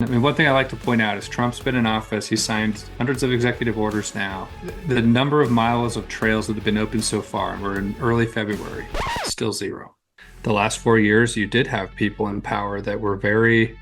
I mean, one thing I like to point out is Trump's been in office. He signed hundreds of executive orders now. The number of miles of trails that have been opened so far, and we're in early February, still zero. The last 4 years, you did have people in power that were very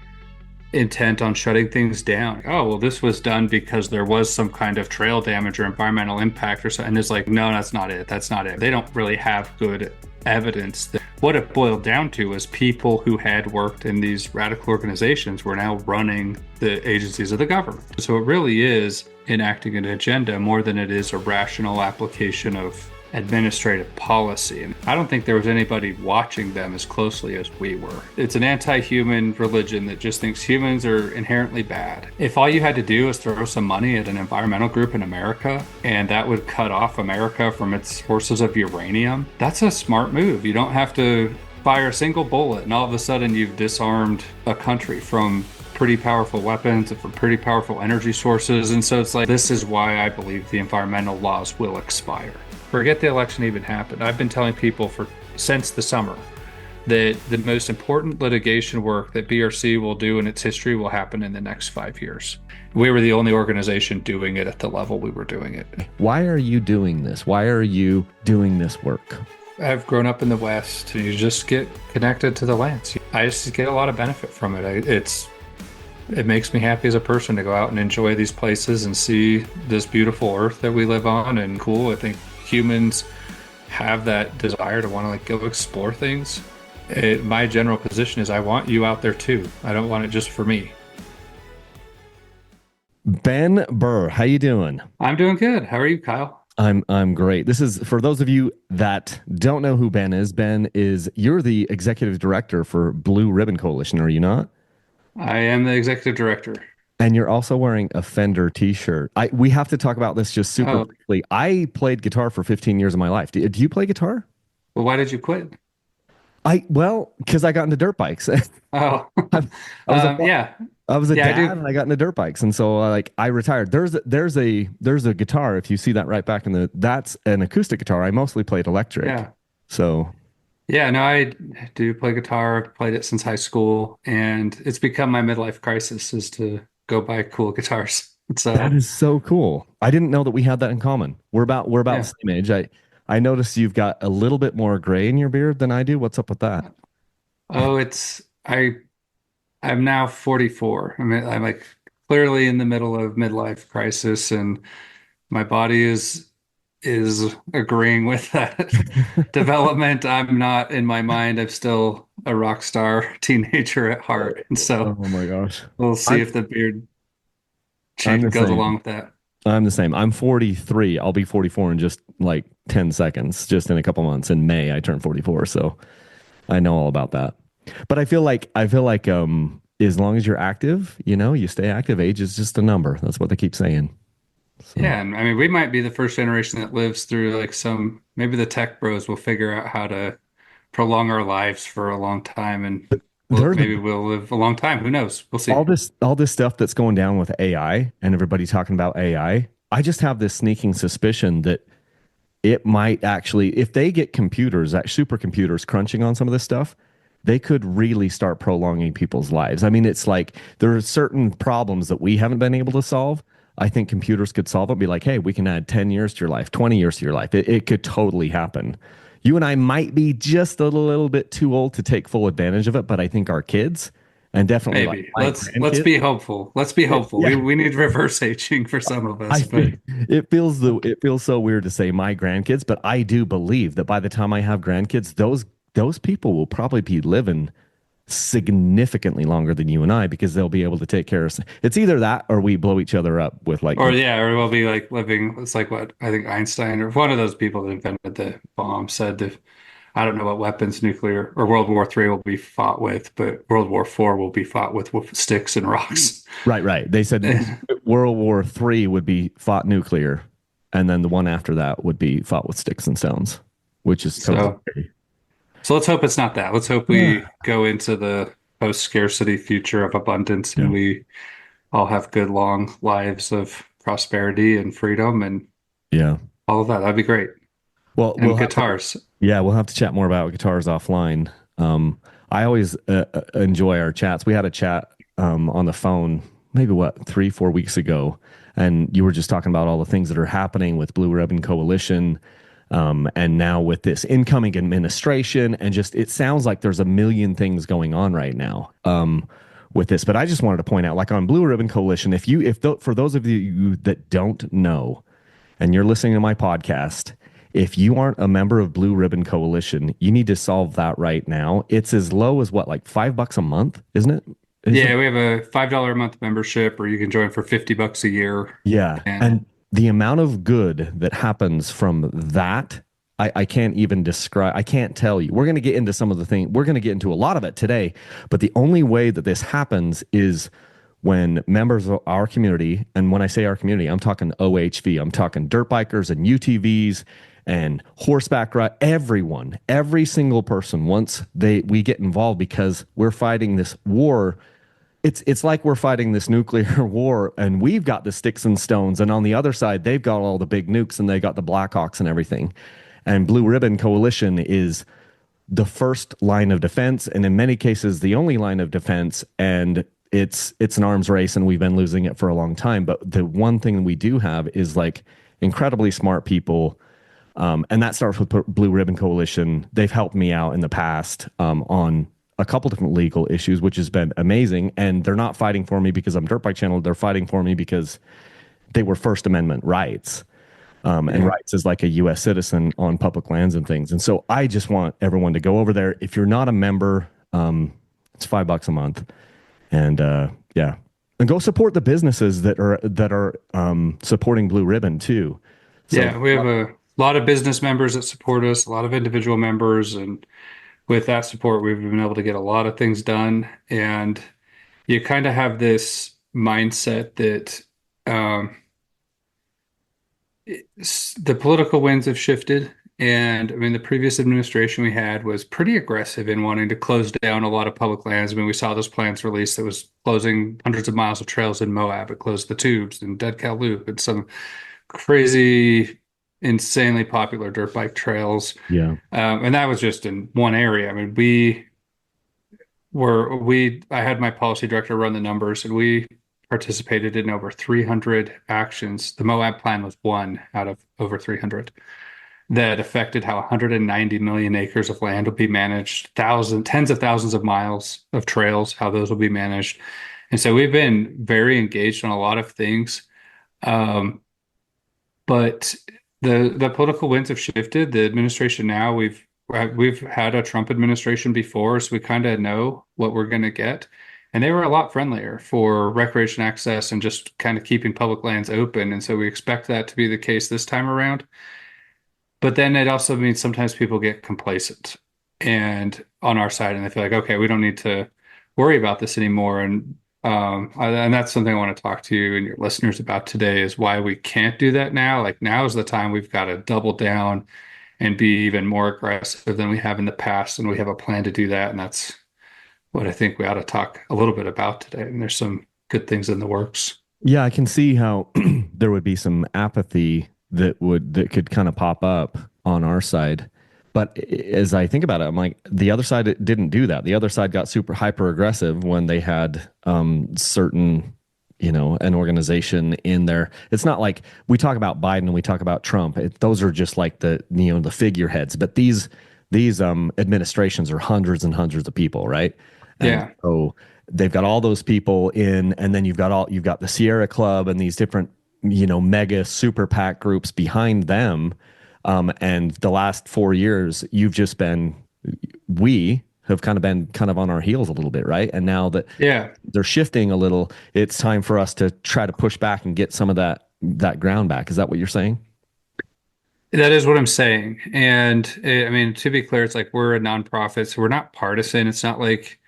intent on shutting things down. Oh, well, this was done because there was some kind of trail damage or environmental impact or something. And it's like, no, that's not it. That's not it. They don't really have good evidence. What it boiled down to was people who had worked in these radical organizations were now running the agencies of the government. So it really is enacting an agenda more than it is a rational application of administrative policy. And I don't think there was anybody watching them as closely as we were. It's an anti-human religion that just thinks humans are inherently bad. If all you had to do was throw some money at an environmental group in America and that would cut off America from its sources of uranium, that's a smart move. You don't have to fire a single bullet and all of a sudden you've disarmed a country from pretty powerful weapons and from pretty powerful energy sources. And so it's like, this is why I believe the environmental laws will expire. Forget the election even happened. I've been telling people since the summer that the most important litigation work that BRC will do in its history will happen in the next 5 years. We were the only organization doing it at the level we were doing it. Why are you doing this? Why are you doing this work? I've grown up in the West, and you just get connected to the lands. I just get a lot of benefit from it. It makes me happy as a person to go out and enjoy these places and see this beautiful earth that we live on. And cool, I think humans have that desire to want to go explore things. My general position is I want you out there too. I don't want it just for me. Ben Burr, how you doing? I'm doing good. How are you, Kyle? I'm great. This is for those of you that don't know who Ben is. You're the executive director for Blue Ribbon Coalition, are you not? I am the executive director. And you're also wearing a Fender t-shirt. We have to talk about this just super quickly. I played guitar for 15 years of my life. Do you play guitar? Well, why did you quit? Because I got into dirt bikes. Oh, I was a dad and I got into dirt bikes. And so I retired. There's a guitar. If you see that right back that's an acoustic guitar. I mostly played electric. Yeah. So. Yeah, no, I do play guitar. I've played it since high school, and it's become my midlife crisis is to go buy cool guitars. That is so cool. I didn't know that we had that in common. We're about the same age. I noticed you've got a little bit more gray in your beard than I do. What's up with that? Oh, I'm now 44. I mean, I'm clearly in the middle of midlife crisis, and my body is agreeing with that development. I'm not in my mind. I'm still a rock star teenager at heart. And so oh my gosh, we'll see if the beard change goes along with that. I'm the same. I'm 43. I'll be 44 in just 10 seconds, just in a couple months. In May, I turn 44. So I know all about that. But I feel like as long as you're active, you stay active. Age is just a number. That's what they keep saying. So. Yeah, and I mean, we might be the first generation that lives through maybe the tech bros will figure out how to prolong our lives for a long time, and maybe we'll live a long time. Who knows? We'll see. All this stuff that's going down with AI and everybody talking about AI. I just have this sneaking suspicion that it might actually, if they get supercomputers crunching on some of this stuff, they could really start prolonging people's lives. I mean, it's like there are certain problems that we haven't been able to solve. I think computers could solve it, be like, hey, we can add 10 years to your life, 20 years to your life. It could totally happen. You and I might be just a little bit too old to take full advantage of it, but I think our kids and definitely maybe let's be hopeful. Let's be hopeful. Yeah. We need reverse aging for some of us. It feels so weird to say my grandkids, but I do believe that by the time I have grandkids, those people will probably be living significantly longer than you and I because they'll be able to take care of. It's either that or we blow each other up with or we'll be living. It's like what I think Einstein or one of those people that invented the bomb said that I don't know what weapons nuclear or World War III will be fought with, but World War IV will be fought with sticks and rocks. Right. They said World War III would be fought nuclear, and then the one after that would be fought with sticks and stones, which is totally scary. So let's hope it's not that. Let's hope we go into the post-scarcity future of abundance and we all have good long lives of prosperity and freedom and all of that. That'd be great. Well, and guitars. We'll have to chat more about guitars offline. I always enjoy our chats. We had a chat on the phone, maybe what, 3, 4 weeks ago, and you were just talking about all the things that are happening with Blue Ribbon Coalition, and now with this incoming administration, and just it sounds like there's a million things going on right now. With this, but I just wanted to point out, like on Blue Ribbon Coalition, for those of you that don't know, and you're listening to my podcast, if you aren't a member of Blue Ribbon Coalition, you need to solve that right now. It's as low as what, like $5 a month, isn't it? Is it? Yeah, we have a $5 a month membership, or you can join for $50 a year. Yeah. And And the amount of good that happens from that, I can't even describe. I can't tell you. We're going to get into some of the things. We're going to get into a lot of it today. But the only way that this happens is when members of our community, and when I say our community, I'm talking OHV, I'm talking dirt bikers and UTVs and horseback ride, everyone, every single person, once we get involved, because we're fighting this war. It's like we're fighting this nuclear war, and we've got the sticks and stones, and on the other side they've got all the big nukes, and they got the Blackhawks and everything. And Blue Ribbon Coalition is the first line of defense, and in many cases the only line of defense. And it's an arms race, and we've been losing it for a long time. But the one thing we do have is like incredibly smart people, and that starts with Blue Ribbon Coalition. They've helped me out in the past, on a couple different legal issues, which has been amazing. And they're not fighting for me because I'm Dirt Bike Channel. They're fighting for me because they were First Amendment rights. And yeah, rights as like a U.S. citizen on public lands and things. And so I just want everyone to go over there. If you're not a member, it's $5 a month, and yeah, and go support the businesses that are supporting Blue Ribbon too. So yeah, we have a lot of business members that support us, a lot of individual members, and with that support, we've been able to get a lot of things done. And you kind of have this mindset that um, the political winds have shifted. And I mean, the previous administration we had was pretty aggressive in wanting to close down a lot of public lands. I mean, we saw those plans released that was closing hundreds of miles of trails in Moab. It closed the tubes and Dead Cow Loop and some crazy, insanely popular dirt bike trails. yeah, And that was just in one area. I mean, I had my policy director run the numbers, and we participated in over 300 actions. The Moab plan was one out of over 300 that affected how 190 million acres of land will be managed, tens of thousands of miles of trails, how those will be managed. And so we've been very engaged on a lot of things. Um, but the political winds have shifted. The administration now, we've had a Trump administration before, so we kind of know what we're going to get. And they were a lot friendlier for recreation access and just kind of keeping public lands open. And so we expect that to be the case this time around. But then it also means sometimes people get complacent and on our side, and they feel like, okay, we don't need to worry about this anymore. And that's something I want to talk to you and your listeners about today, is why we can't do that now. Like, now is the time we've got to double down and be even more aggressive than we have in the past. And we have a plan to do that. And that's what I think we ought to talk a little bit about today. And there's some good things in the works. yeah. I can see how there would be some apathy that could kind of pop up on our side. But as I think about it, I'm like, the other side didn't do that. The other side got super hyper aggressive when they had certain, an organization in there. It's not like we talk about Biden and we talk about Trump. Those are just like the figureheads. But these administrations are hundreds and hundreds of people, right? And Yeah. so they've got all those people in, and then you've got the Sierra Club and these different mega super PAC groups behind them. And the last 4 years, we have been on our heels a little bit, right? And now that Yeah. they're shifting a little, it's time for us to try to push back and get some of that ground back. Is that what you're saying? That is what I'm saying. And I mean, to be clear, it's like we're a nonprofit, so we're not partisan. It's not like,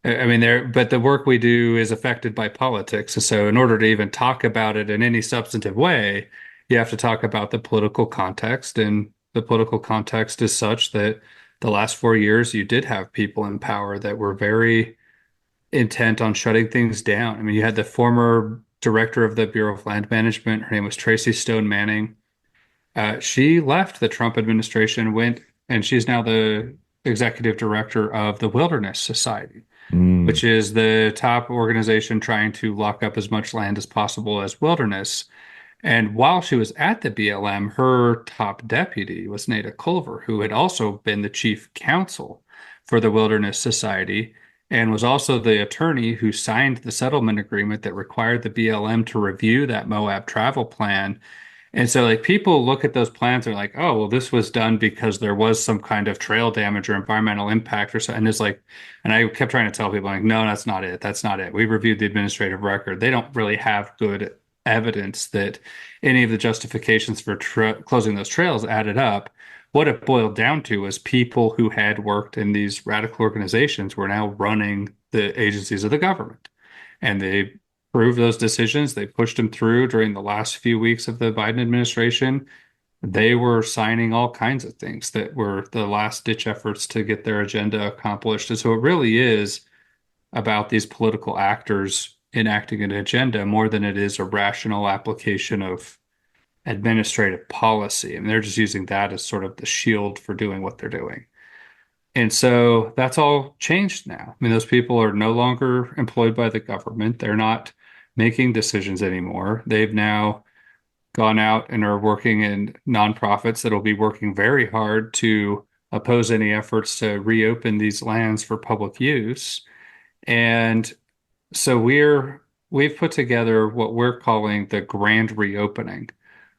I mean, but the work we do is affected by politics. And so in order to even talk about it in any substantive way, you have to talk about the political context. And the political context is such that the last 4 years, you did have people in power that were very intent on shutting things down. I mean, you had the former director of the Bureau of Land Management. Her name was Tracy Stone Manning. She left the Trump administration, and she's now the executive director of the Wilderness Society. Mm. which is the top organization trying to lock up as much land as possible as wilderness. And while she was at the BLM, her top deputy was Nada Culver, who had also been the chief counsel for the Wilderness Society and was also the attorney who signed the settlement agreement that required the BLM to review that Moab travel plan. And so, like, people look at those plans and are like, oh, well, this was done because there was some kind of trail damage or environmental impact or something. And it's like, and I kept trying to tell people, like, no, that's not it. That's not it. We reviewed the administrative record. They don't really have good evidence that any of the justifications for closing those trails added up. What it boiled down to was people who had worked in these radical organizations were now running the agencies of the government. And they proved those decisions. They pushed them through during the last few weeks of the Biden administration. They were signing all kinds of things that were the last ditch efforts to get their agenda accomplished. And so it really is about these political actors enacting an agenda more than it is a rational application of administrative policy. And they're just using that as sort of the shield for doing what they're doing. And so that's all changed now. I mean, those people are no longer employed by the government. They're not making decisions anymore. They've now gone out and are working in nonprofits that'll be working very hard to oppose any efforts to reopen these lands for public use. And so we've put together what we're calling the grand reopening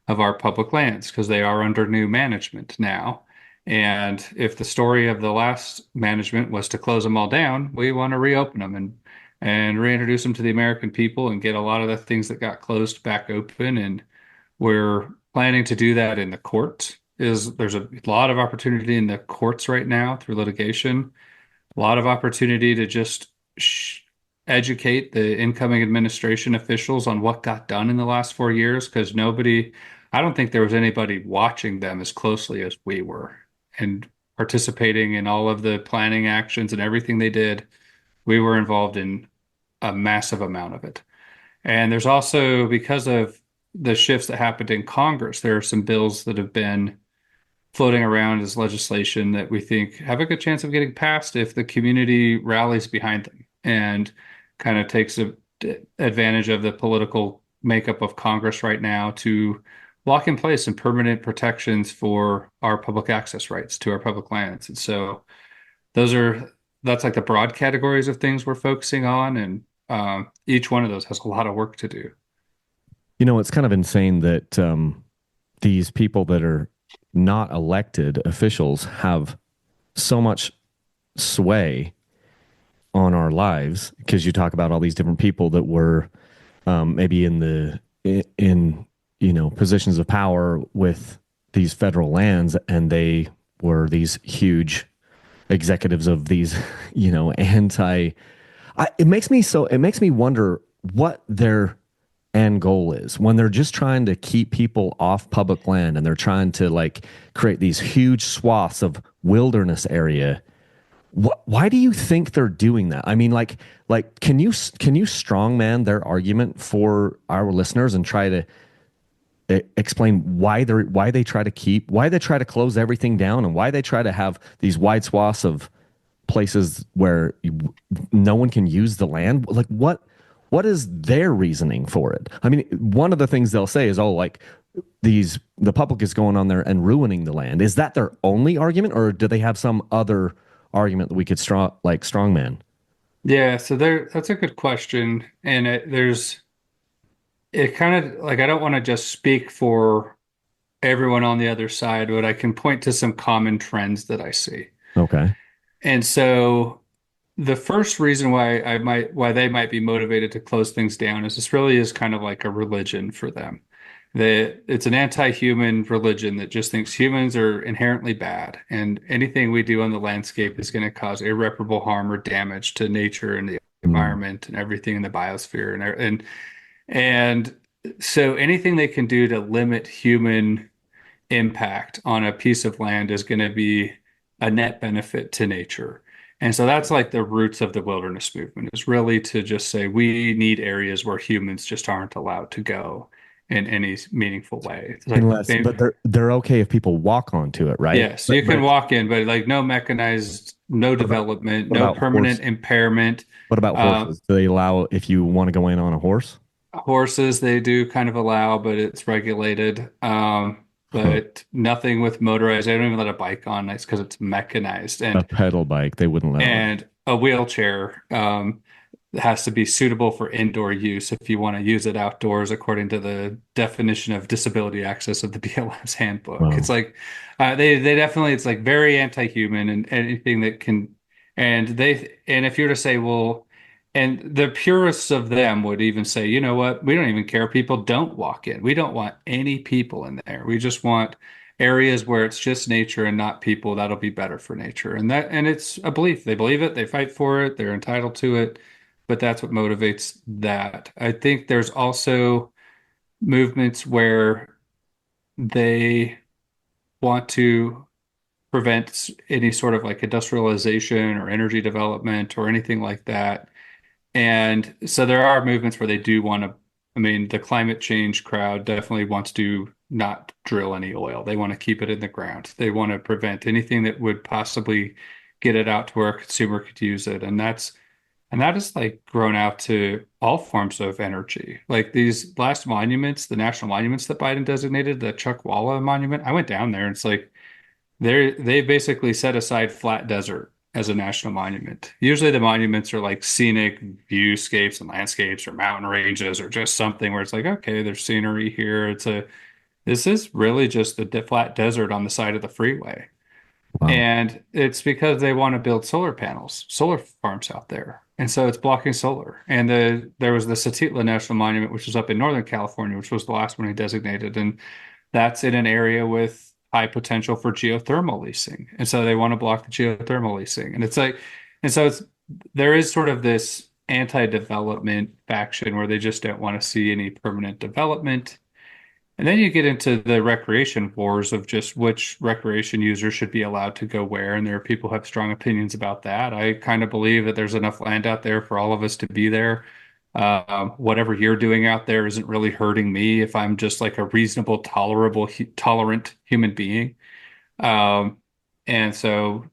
of our public lands because they are under new management now. And if the story of the last management was to close them all down, we want to reopen them and reintroduce them to the American people and get a lot of the things that got closed back open. And we're planning to do that in the court. There's a lot of opportunity in the courts right now through litigation, a lot of opportunity to just educate the incoming administration officials on what got done in the last 4 years because I don't think there was anybody watching them as closely as we were and participating in all of the planning actions and everything they did. We were involved in a massive amount of it. And there's also, because of the shifts that happened in Congress, there are some bills that have been floating around as legislation that we think have a good chance of getting passed if the community rallies behind them and kind of takes advantage of the political makeup of Congress right now to lock in place some permanent protections for our public access rights to our public lands. And so that's like the broad categories of things we're focusing on, and each one of those has a lot of work to do. You know, it's kind of insane that these people that are not elected officials have so much sway on our lives because you talk about all these different people that were maybe in positions of power with these federal lands, and they were these huge executives of these it makes me wonder what their end goal is when they're just trying to keep people off public land and they're trying to like create these huge swaths of wilderness area. Why do you think they're doing that? I mean, can you strongman their argument for our listeners and try to explain why they try to close everything down and why they try to have these wide swaths of places where no one can use the land? Like what is their reasoning for it? I mean, one of the things they'll say is, oh, like the public is going on there and ruining the land. Is that their only argument, or do they have some other argument that we could strongman? Yeah, so that's a good question. And it kind of like, I don't want to just speak for everyone on the other side, but I can point to some common trends that I see. Okay. And so the first reason why they might be motivated to close things down is this really is kind of like a religion for them. That it's an anti-human religion that just thinks humans are inherently bad, and anything we do on the landscape is going to cause irreparable harm or damage to nature and the Mm. environment and everything in the biosphere. And so anything they can do to limit human impact on a piece of land is going to be a net benefit to nature. And so that's like the roots of the wilderness movement, is really to just say we need areas where humans just aren't allowed to go. in any meaningful way. It's like Unless, but they're okay if people walk onto it, right? yes, you can But walk in, but like no mechanized, no what about development, what no about permanent impairment. what about Uh, horses? Do they allow if you want to go in on a horse? Horses, they do kind of allow, but it's regulated. Huh. But nothing with motorized. They don't even let a bike on. It's because it's mechanized A and pedal bike, they wouldn't let on. a wheelchair. It has to be suitable for indoor use if you want to use it outdoors, according to the definition of disability access of the BLM's handbook. It's Wow. like they definitely it's like very anti-human and anything that can and if you were to say, well, and the purists of them would even say, you know what, we don't even care if people don't walk in. We don't want any people in there. We just want areas where it's just nature and not people. That'll be better for nature. And it's a belief. They believe it, they fight for it, they're entitled to it, but that's what motivates that. I think there's also movements where they want to prevent any sort of like industrialization or energy development or anything like that. And so there are movements where they do want to, I mean, the climate change crowd definitely wants to not drill any oil. They want to keep it in the ground. They want to prevent anything that would possibly get it out to where a consumer could use it. And that is like grown out to all forms of energy. Like these last monuments, the national monuments that Biden designated, the Chuckwalla Monument, I went down there and it's like they basically set aside flat desert as a national monument. Usually the monuments are like scenic viewscapes and landscapes or mountain ranges or just something where it's like, okay, there's scenery here. This is really just the flat desert on the side of the freeway. Wow. And it's because they want to build solar panels, solar farms out there. And so it's blocking solar. And there was the Satitla National Monument, which was up in Northern California, which was the last one he designated. And that's in an area with high potential for geothermal leasing. And so they want to block the geothermal leasing. And it's like, and so it's there is sort of this anti-development faction where they just don't want to see any permanent development. And then you get into the recreation wars of just which recreation user should be allowed to go where. And there are people who have strong opinions about that. I kind of believe that there's enough land out there for all of us to be there. Whatever you're doing out there isn't really hurting me if I'm just like a reasonable, tolerant human being. Um, and so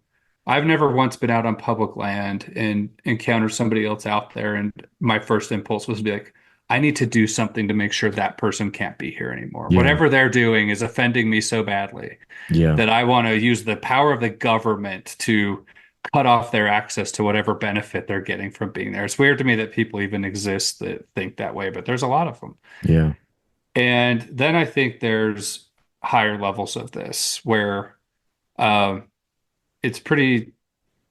I've never once been out on public land and encountered somebody else out there. And my first impulse was to be like, I need to do something to make sure that person can't be here anymore. Yeah. Whatever they're doing is offending me so badly Yeah. that I want to use the power of the government to cut off their access to whatever benefit they're getting from being there. It's weird to me that people even exist that think that way, but there's a lot of them. Yeah. And then I think there's higher levels of this where um, it's pretty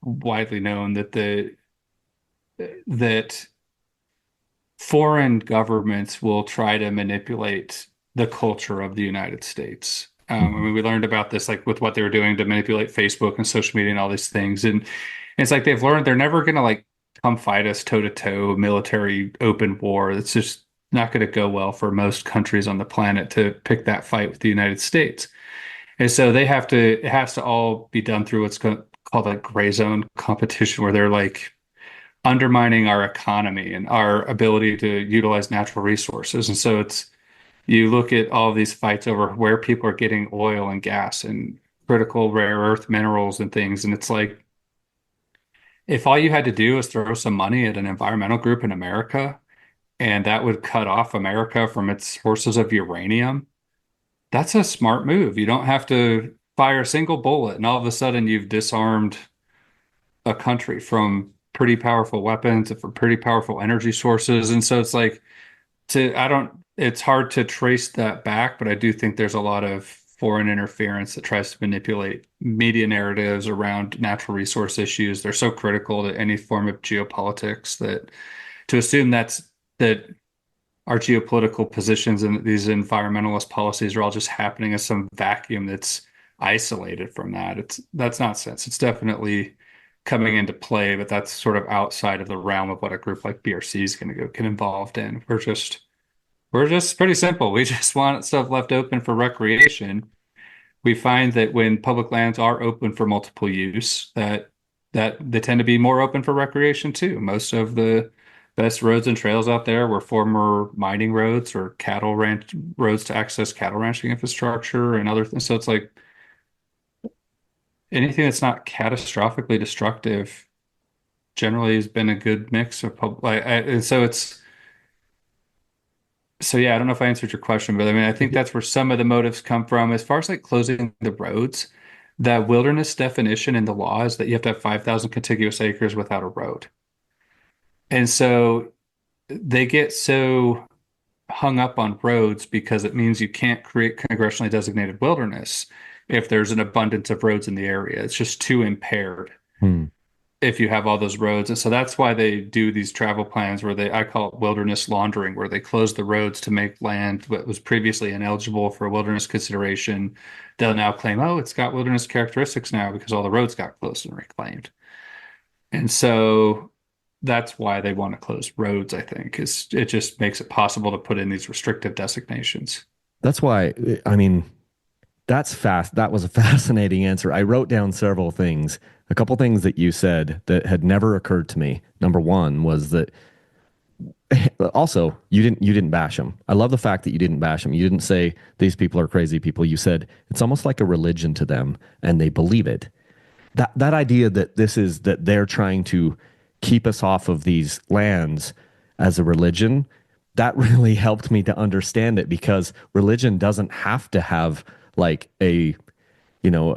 widely known that the that foreign governments will try to manipulate the culture of the United States. I Mhm. mean, we learned about this like with what they were doing to manipulate Facebook and social media and all these things. And it's like they've learned they're never going to like come fight us toe to toe, military open war. It's just not going to go well for most countries on the planet to pick that fight with the United States. And so it has to all be done through called a gray zone competition where they're like undermining our economy and our ability to utilize natural resources. And so you look at all these fights over where people are getting oil and gas and critical rare earth minerals and things. And it's like, if all you had to do was throw some money at an environmental group in America, and that would cut off America from its sources of uranium, that's a smart move. You don't have to fire a single bullet, and all of a sudden you've disarmed a country from pretty powerful weapons and from pretty powerful energy sources. And so it's like it's hard to trace that back, but I do think there's a lot of foreign interference that tries to manipulate media narratives around natural resource issues. They're so critical to any form of geopolitics that to assume that our geopolitical positions and these environmentalist policies are all just happening as some vacuum that's isolated from that. That's nonsense. It's definitely coming into play, but that's sort of outside of the realm of what a group like BRC is going to get involved in. We're just pretty simple. We just want stuff left open for recreation. We find that when public lands are open for multiple use, that they tend to be more open for recreation too. Most of best roads and trails out there were former mining roads or cattle ranch roads to access cattle ranching infrastructure and other things. So it's like anything that's not catastrophically destructive generally has been a good mix of public. And so it's so yeah. I don't know if I answered your question, but I mean, I think that's where some of the motives come from. As far as like closing the roads, that wilderness definition in the law is that you have to have 5,000 contiguous acres without a road. And so they get so hung up on roads because it means you can't create congressionally designated wilderness if there's an abundance of roads in the area. It's just too impaired Hmm. if you have all those roads. And so that's why they do these travel plans where I call it wilderness laundering, where they close the roads to make land that was previously ineligible for wilderness consideration. They'll now claim, oh, it's got wilderness characteristics now because all the roads got closed and reclaimed. And so that's why they want to close roads, I think, is it just makes it possible to put in these restrictive designations. That's why, I mean, that's fast. That was a fascinating answer. I wrote down several things. A couple things that you said that had never occurred to me. Number one was that also you didn't bash them. I love the fact that you didn't bash them. You didn't say these people are crazy people. You said it's almost like a religion to them and they believe it. That idea that this is that they're trying to keep us off of these lands as a religion, that really helped me to understand it because religion doesn't have to have like a you know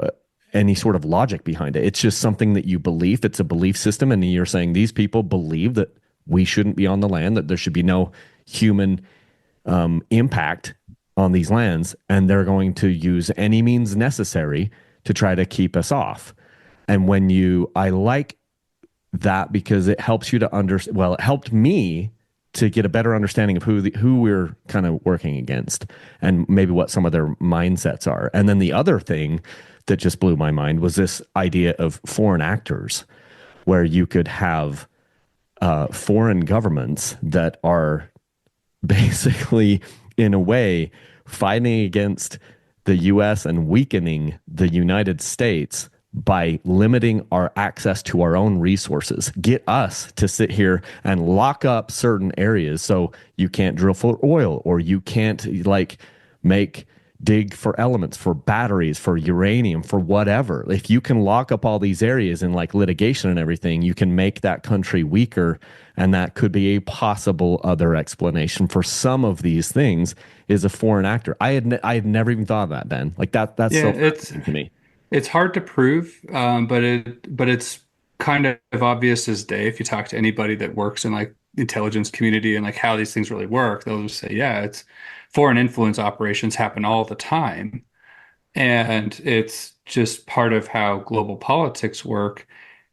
any sort of logic behind it. It's just something that you believe. It's a belief system, and you're saying these people believe that we shouldn't be on the land, that there should be no human impact on these lands, and they're going to use any means necessary to try to keep us off. And I like that because it helps you to understand. Well, it helped me to get a better understanding of who we're kind of working against and maybe what some of their mindsets are. And then the other thing that just blew my mind was this idea of foreign actors, where you could have foreign governments that are basically, in a way, fighting against the US and weakening the United States by limiting our access to our own resources, get us to sit here and lock up certain areas so you can't drill for oil or you can't like make dig for elements, for batteries, for uranium, for whatever. If you can lock up all these areas in like litigation and everything, you can make that country weaker. And that could be a possible other explanation for some of these things is a foreign actor. I had never even thought of that, Ben. Like that's Yeah, so fascinating to me. it's hard to prove, but it's kind of obvious as day if you talk to anybody that works in like the intelligence community and like how these things really work. They'll just say, yeah, it's foreign influence operations happen all the time. And it's just part of how global politics work.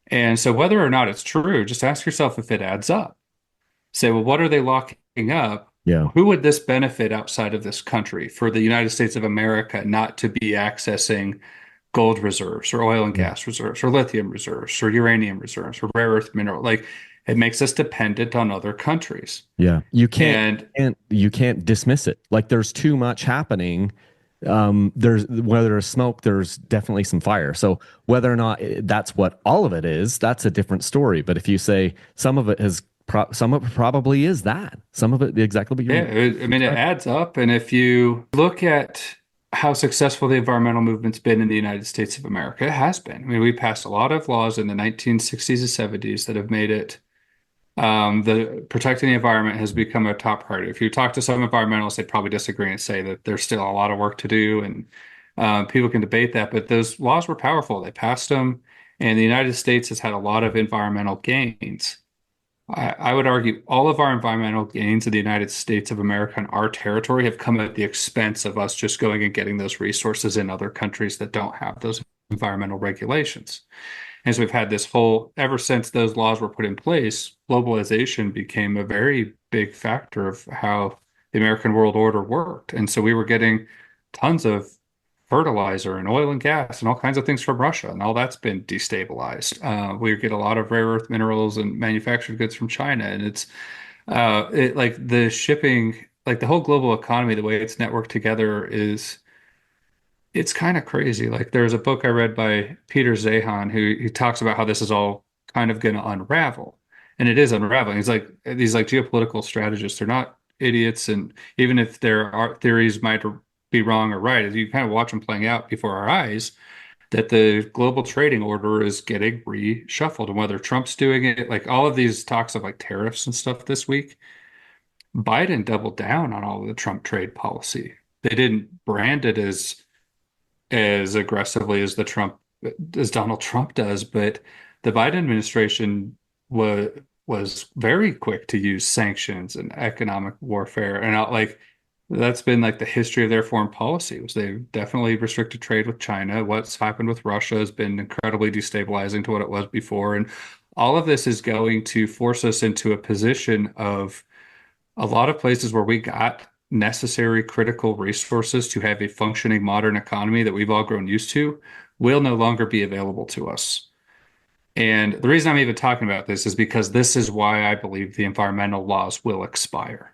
And so whether or not it's true, just ask yourself if it adds up. Say, well, what are they locking up? Yeah. Who would this benefit outside of this country for the United States of America not to be accessing gold reserves or oil and Yeah. gas reserves or lithium reserves or uranium reserves or rare earth mineral? Like it makes us dependent on other countries. Yeah. And You can't dismiss it. Like there's too much happening. There's whether there's smoke, there's definitely some fire. So whether or not that's what all of it is, that's a different story. But if you say some of it some of it probably is that. Some of it exactly what yeah, you're I mean, it adds up. And if you look at how successful the environmental movement's been in the United States of America, it has been. I mean, we passed a lot of laws in the 1960s and 70s that have made it the protecting the environment has become a top priority. If you talk to some environmentalists, they'd probably disagree and say that there's still a lot of work to do, and people can debate that. But those laws were powerful. They passed them, and the United States has had a lot of environmental gains. I would argue all of our environmental gains in the United States of America and our territory have come at the expense of us just going and getting those resources in other countries that don't have those environmental regulations. And so we've had this whole, ever since those laws were put in place, globalization became a very big factor of how the American world order worked. And so we were getting tons of fertilizer and oil and gas and all kinds of things from Russia, and all that's been destabilized. We get a lot of rare earth minerals and manufactured goods from China, and like the shipping, like the whole global economy, the way it's networked together is it's kind of crazy. Like there's a book I read by Peter Zahan who he talks about how this is all kind of going to unravel. and it is unraveling. It's like these like geopolitical strategists, they're not idiots, and even if their theories might be wrong or right, as you kind of watch them playing out before our eyes, that the global trading order is getting reshuffled, and whether Trump's doing it, like all of these talks of like tariffs and stuff this week, Biden doubled down on all of the Trump trade policy. They didn't brand it as aggressively as the Trump as Donald Trump does, but the Biden administration was very quick to use sanctions and economic warfare, and like that's been like the history of their foreign policy. Was they've definitely restricted trade with China. What's happened with Russia has been incredibly destabilizing to what it was before, and all of this is going to force us into a position of a lot of places where we got necessary critical resources to have a functioning modern economy that we've all grown used to will no longer be available to us. And the reason I'm even talking about this is because this is why I believe the environmental laws will expire.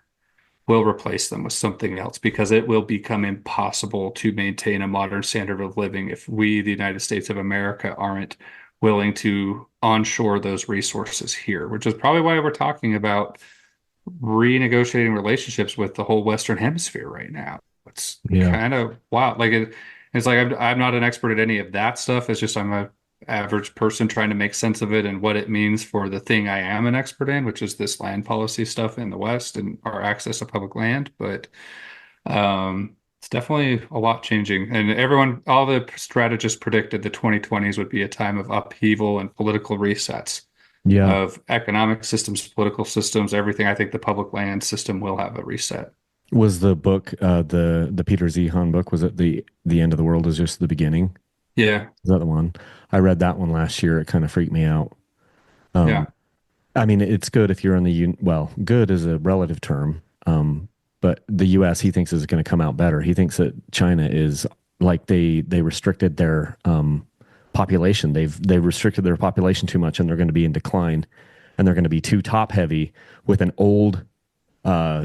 We'll replace them with something else because it will become impossible to maintain a modern standard of living if we, the United States of America, aren't willing to onshore those resources here, which is probably why we're talking about renegotiating relationships with the whole Western Hemisphere right now. It's Yeah. kind of wow. It's like I'm not an expert at any of that stuff. It's just I'm a average person trying to make sense of it and what it means for the thing I am an expert in, which is this land policy stuff in the West and our access to public land. But it's definitely a lot changing. And all the strategists predicted the 2020s would be a time of upheaval and political resets Yeah. of economic systems, political systems, everything. I think the public land system will have a reset. Was the book the Peter Zehan book, was it the end of the world is just the beginning? Yeah, Is that the one? I read that one last year. It kind of freaked me out. Um, yeah, I mean, it's good if you're in well, good is a relative term. But the US he thinks is going to come out better. He thinks that China is like they restricted their population. They restricted their population too much and they're going to be in decline and they're going to be too top heavy with an old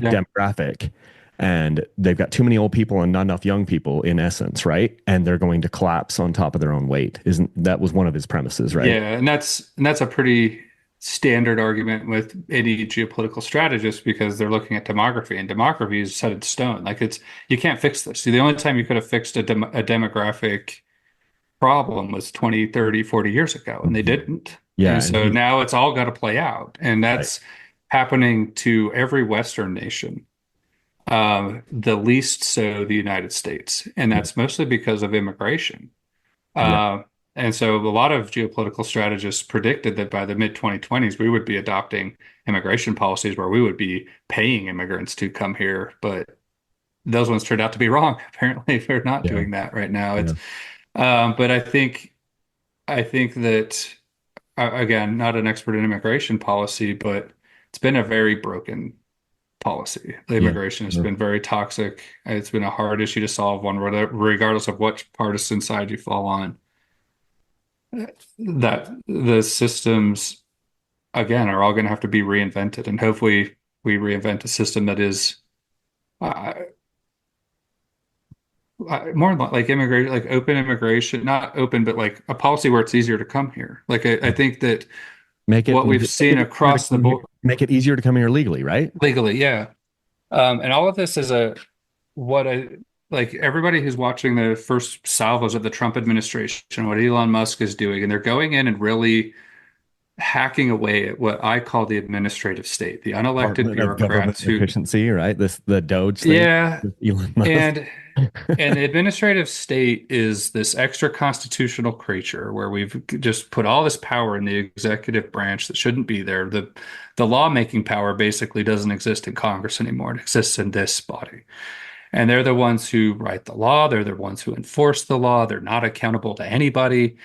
yeah, demographic, and they've got too many old people and not enough young people in essence, right? And they're going to collapse on top of their own weight. Isn't that was one of his premises, right? yeah. And that's a pretty standard argument with any geopolitical strategist because they're looking at demography, and demography is set in stone. Like you can't fix this. See, the only time you could have fixed a demographic problem was 20, 30, 40 years ago, and they Mhm. didn't. Yeah, And and so he's now it's all got to play out. And right. that's happening to every Western nation, the least so the United States. And Yeah, that's mostly because of immigration. yeah, Uh, and so a lot of geopolitical strategists predicted that by the mid 2020s, we would be adopting immigration policies where we would be paying immigrants to come here. But those ones turned out to be wrong. Apparently, we're not yeah, doing that right now. yeah, But I think that again, not an expert in immigration policy, but it's been a very broken policy. The yeah. immigration has Sure. been very toxic. It's been a hard issue to solve, one regardless of what partisan side you fall on. That the systems again are all going to have to be reinvented, and hopefully we reinvent a system that is uh, more like immigration, like open immigration, not open, but like a policy where it's easier to come here. Like I think that Make it what we've make seen it easier to across the come here. board Make it easier to come here legally, right? legally, yeah. And all of this is what I like everybody who's watching the first salvos of the Trump administration, what Elon Musk is doing, and they're going in and really hacking away at what I call the administrative state, the unelected Department of Government bureaucrats who, Efficiency, right? This the Doge thing yeah, with Elon Musk. and the administrative state is this extra constitutional creature where we've just put all this power in the executive branch that shouldn't be there. The lawmaking power basically doesn't exist in Congress anymore. It exists in this body. And they're the ones who write the law. They're the ones who enforce the law. They're not accountable to anybody.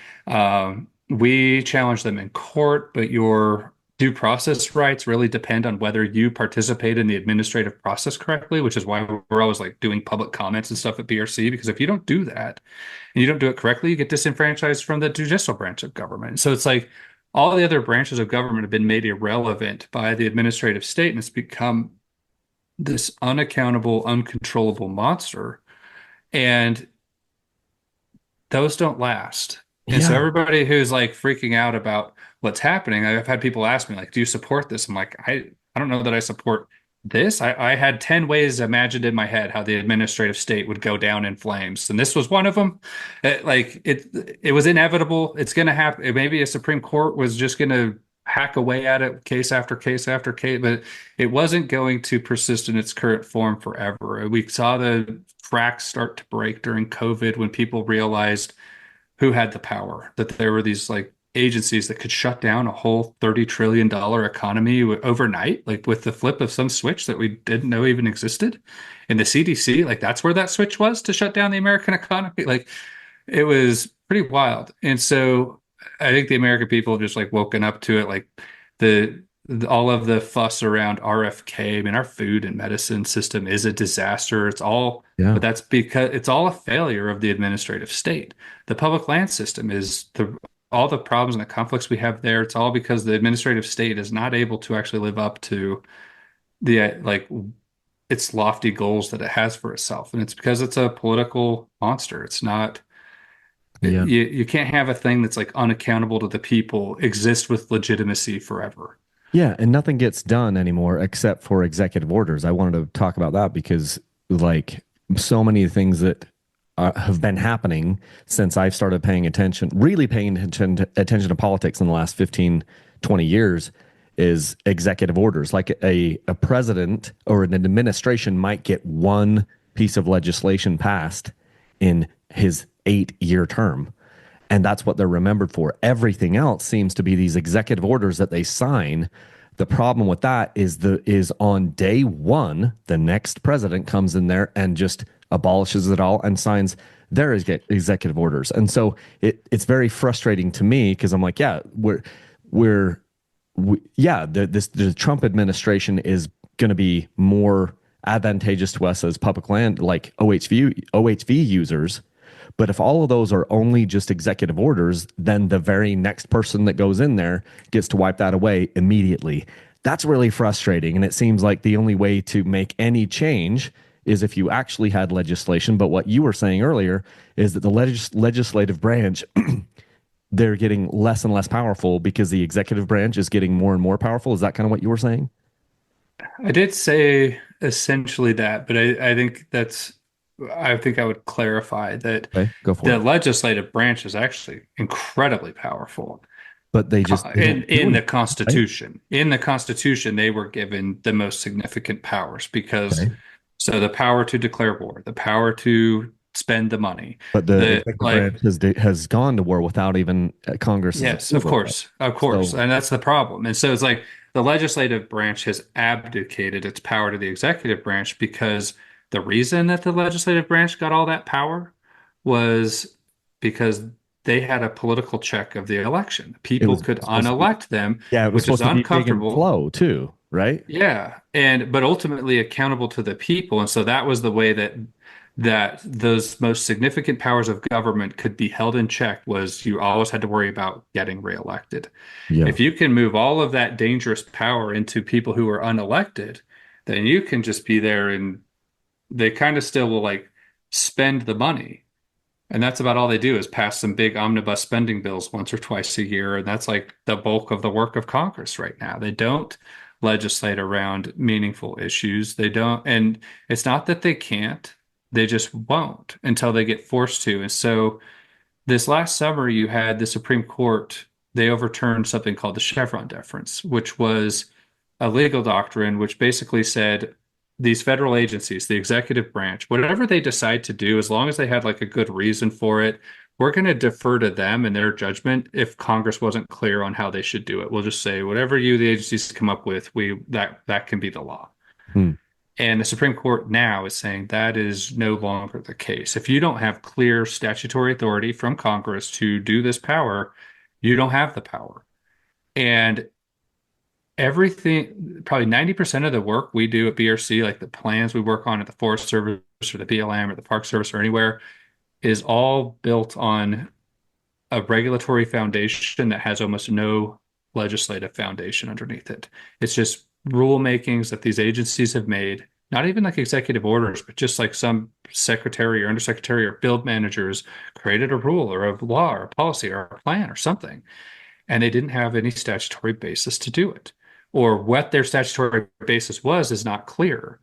We challenge them in court, but your due process rights really depend on whether you participate in the administrative process correctly, which is why we're always like doing public comments and stuff at BRC, because if you don't do that and you don't do it correctly, you get disenfranchised from the judicial branch of government. So it's like all the other branches of government have been made irrelevant by the administrative state, and it's become this unaccountable, uncontrollable monster. And those don't last. And so Yeah. everybody who's like freaking out about what's happening, I've had people ask me like, "Do you support this?" I'm like, I don't know that I support this. I had 10 ways imagined in my head how the administrative state would go down in flames, and this was one of them. It was inevitable. It's going to happen. Maybe a Supreme Court was just going to hack away at it case after case after case, but it wasn't going to persist in its current form forever. We saw the cracks start to break during COVID when people realized who had the power, that there were these like agencies that could shut down a whole $30 trillion economy overnight, like with the flip of some switch that we didn't know even existed. And the CDC, like that's where that switch was to shut down the American economy. Like it was pretty wild. And so I think the American people have just like woken up to it. Like all of the fuss around RFK. I mean, our food and medicine system is a disaster. Yeah. But that's because it's all a failure of the administrative state. The public land system is all the problems and the conflicts we have there. It's all because the administrative state is not able to actually live up to the like its lofty goals that it has for itself. And it's because it's a political monster. It's not Yeah. you can't have a thing that's like unaccountable to the people exist with legitimacy forever. Yeah, and nothing gets done anymore except for executive orders. I wanted to talk about that because, like, so many things that have been happening since I've started paying attention, really paying attention to politics in the last 15, 20 years is executive orders. Like a president or an administration might get one piece of legislation passed in his 8-year term. And that's what they're remembered for. Everything else seems to be these executive orders that they sign. The problem with that is on day one, the next president comes in there and just abolishes it all and signs their executive orders. And so it's very frustrating to me because I'm like, yeah, the Trump administration is going to be more advantageous to us as public land, like OHV users. But if all of those are only just executive orders, then the very next person that goes in there gets to wipe that away immediately. That's really frustrating. And it seems like the only way to make any change is if you actually had legislation. But what you were saying earlier is that the legislative branch, they're getting less and less powerful because the executive branch is getting more and more powerful. Is that kind of what you were saying? I did say essentially that, but I think I would clarify that Okay, go for the it. legislative branch is actually incredibly powerful. But they don't do In the anything, right? Constitution. In the Constitution, they were given the most significant powers because Okay. so the power to declare war, the power to spend the money, But the the executive like branch has gone to war without even Congress's yes, approval. of course. So And that's the problem. And so it's like the legislative branch has abdicated its power to the executive branch because the reason that the legislative branch got all that power was because they had a political check of the election. it People was could supposed to be, unelect them, yeah, it was which is supposed to be big and uncomfortable. slow too, right? Yeah, and but ultimately accountable to the people, and so that was the way that those most significant powers of government could be held in check was you always had to worry about getting reelected. Yeah. If you can move all of that dangerous power into people who are unelected, then you can just be there and they kind of still will like spend the money. And that's about all they do is pass some big omnibus spending bills once or twice a year. And that's like the bulk of the work of Congress right now. They don't legislate around meaningful issues. They don't, and it's not that they can't, they just won't until they get forced to. And so this last summer, you had the Supreme Court, they overturned something called the Chevron deference, which was a legal doctrine which basically said these federal agencies, the executive branch, whatever they decide to do, as long as they had like a good reason for it, we're going to defer to them and their judgment if Congress wasn't clear on how they should do it. We'll just say whatever you, the agencies, come up with, we that can be the law. Hmm. And the Supreme Court now is saying that is no longer the case. If you don't have clear statutory authority from Congress to do this power, you don't have the power. And everything, probably 90% of the work we do at BRC, like the plans we work on at the Forest Service or the BLM or the Park Service or anywhere, is all built on a regulatory foundation that has almost no legislative foundation underneath it. It's just rule makings that these agencies have made. not even like executive orders, but just like some secretary or undersecretary or field managers created a rule or a law or a policy or a plan or something, and they didn't have any statutory basis to do it. Or what their statutory basis was is not clear.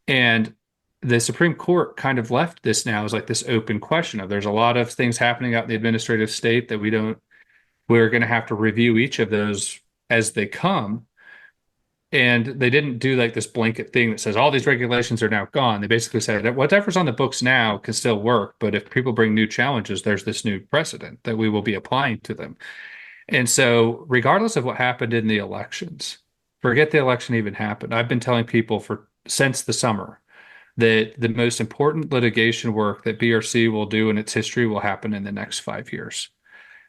And the Supreme Court kind of left this now as like this open question of there's a lot of things happening out in the administrative state that we're going to have to review each of those as they come. And they didn't do like this blanket thing that says all these regulations are now gone. They basically said that whatever's on the books now can still work, but if people bring new challenges, there's this new precedent that we will be applying to them. And so, regardless of what happened in the elections, forget the election even happened. I've been telling people for since the summer that the most important litigation work that BRC will do in its history will happen in the next 5 years,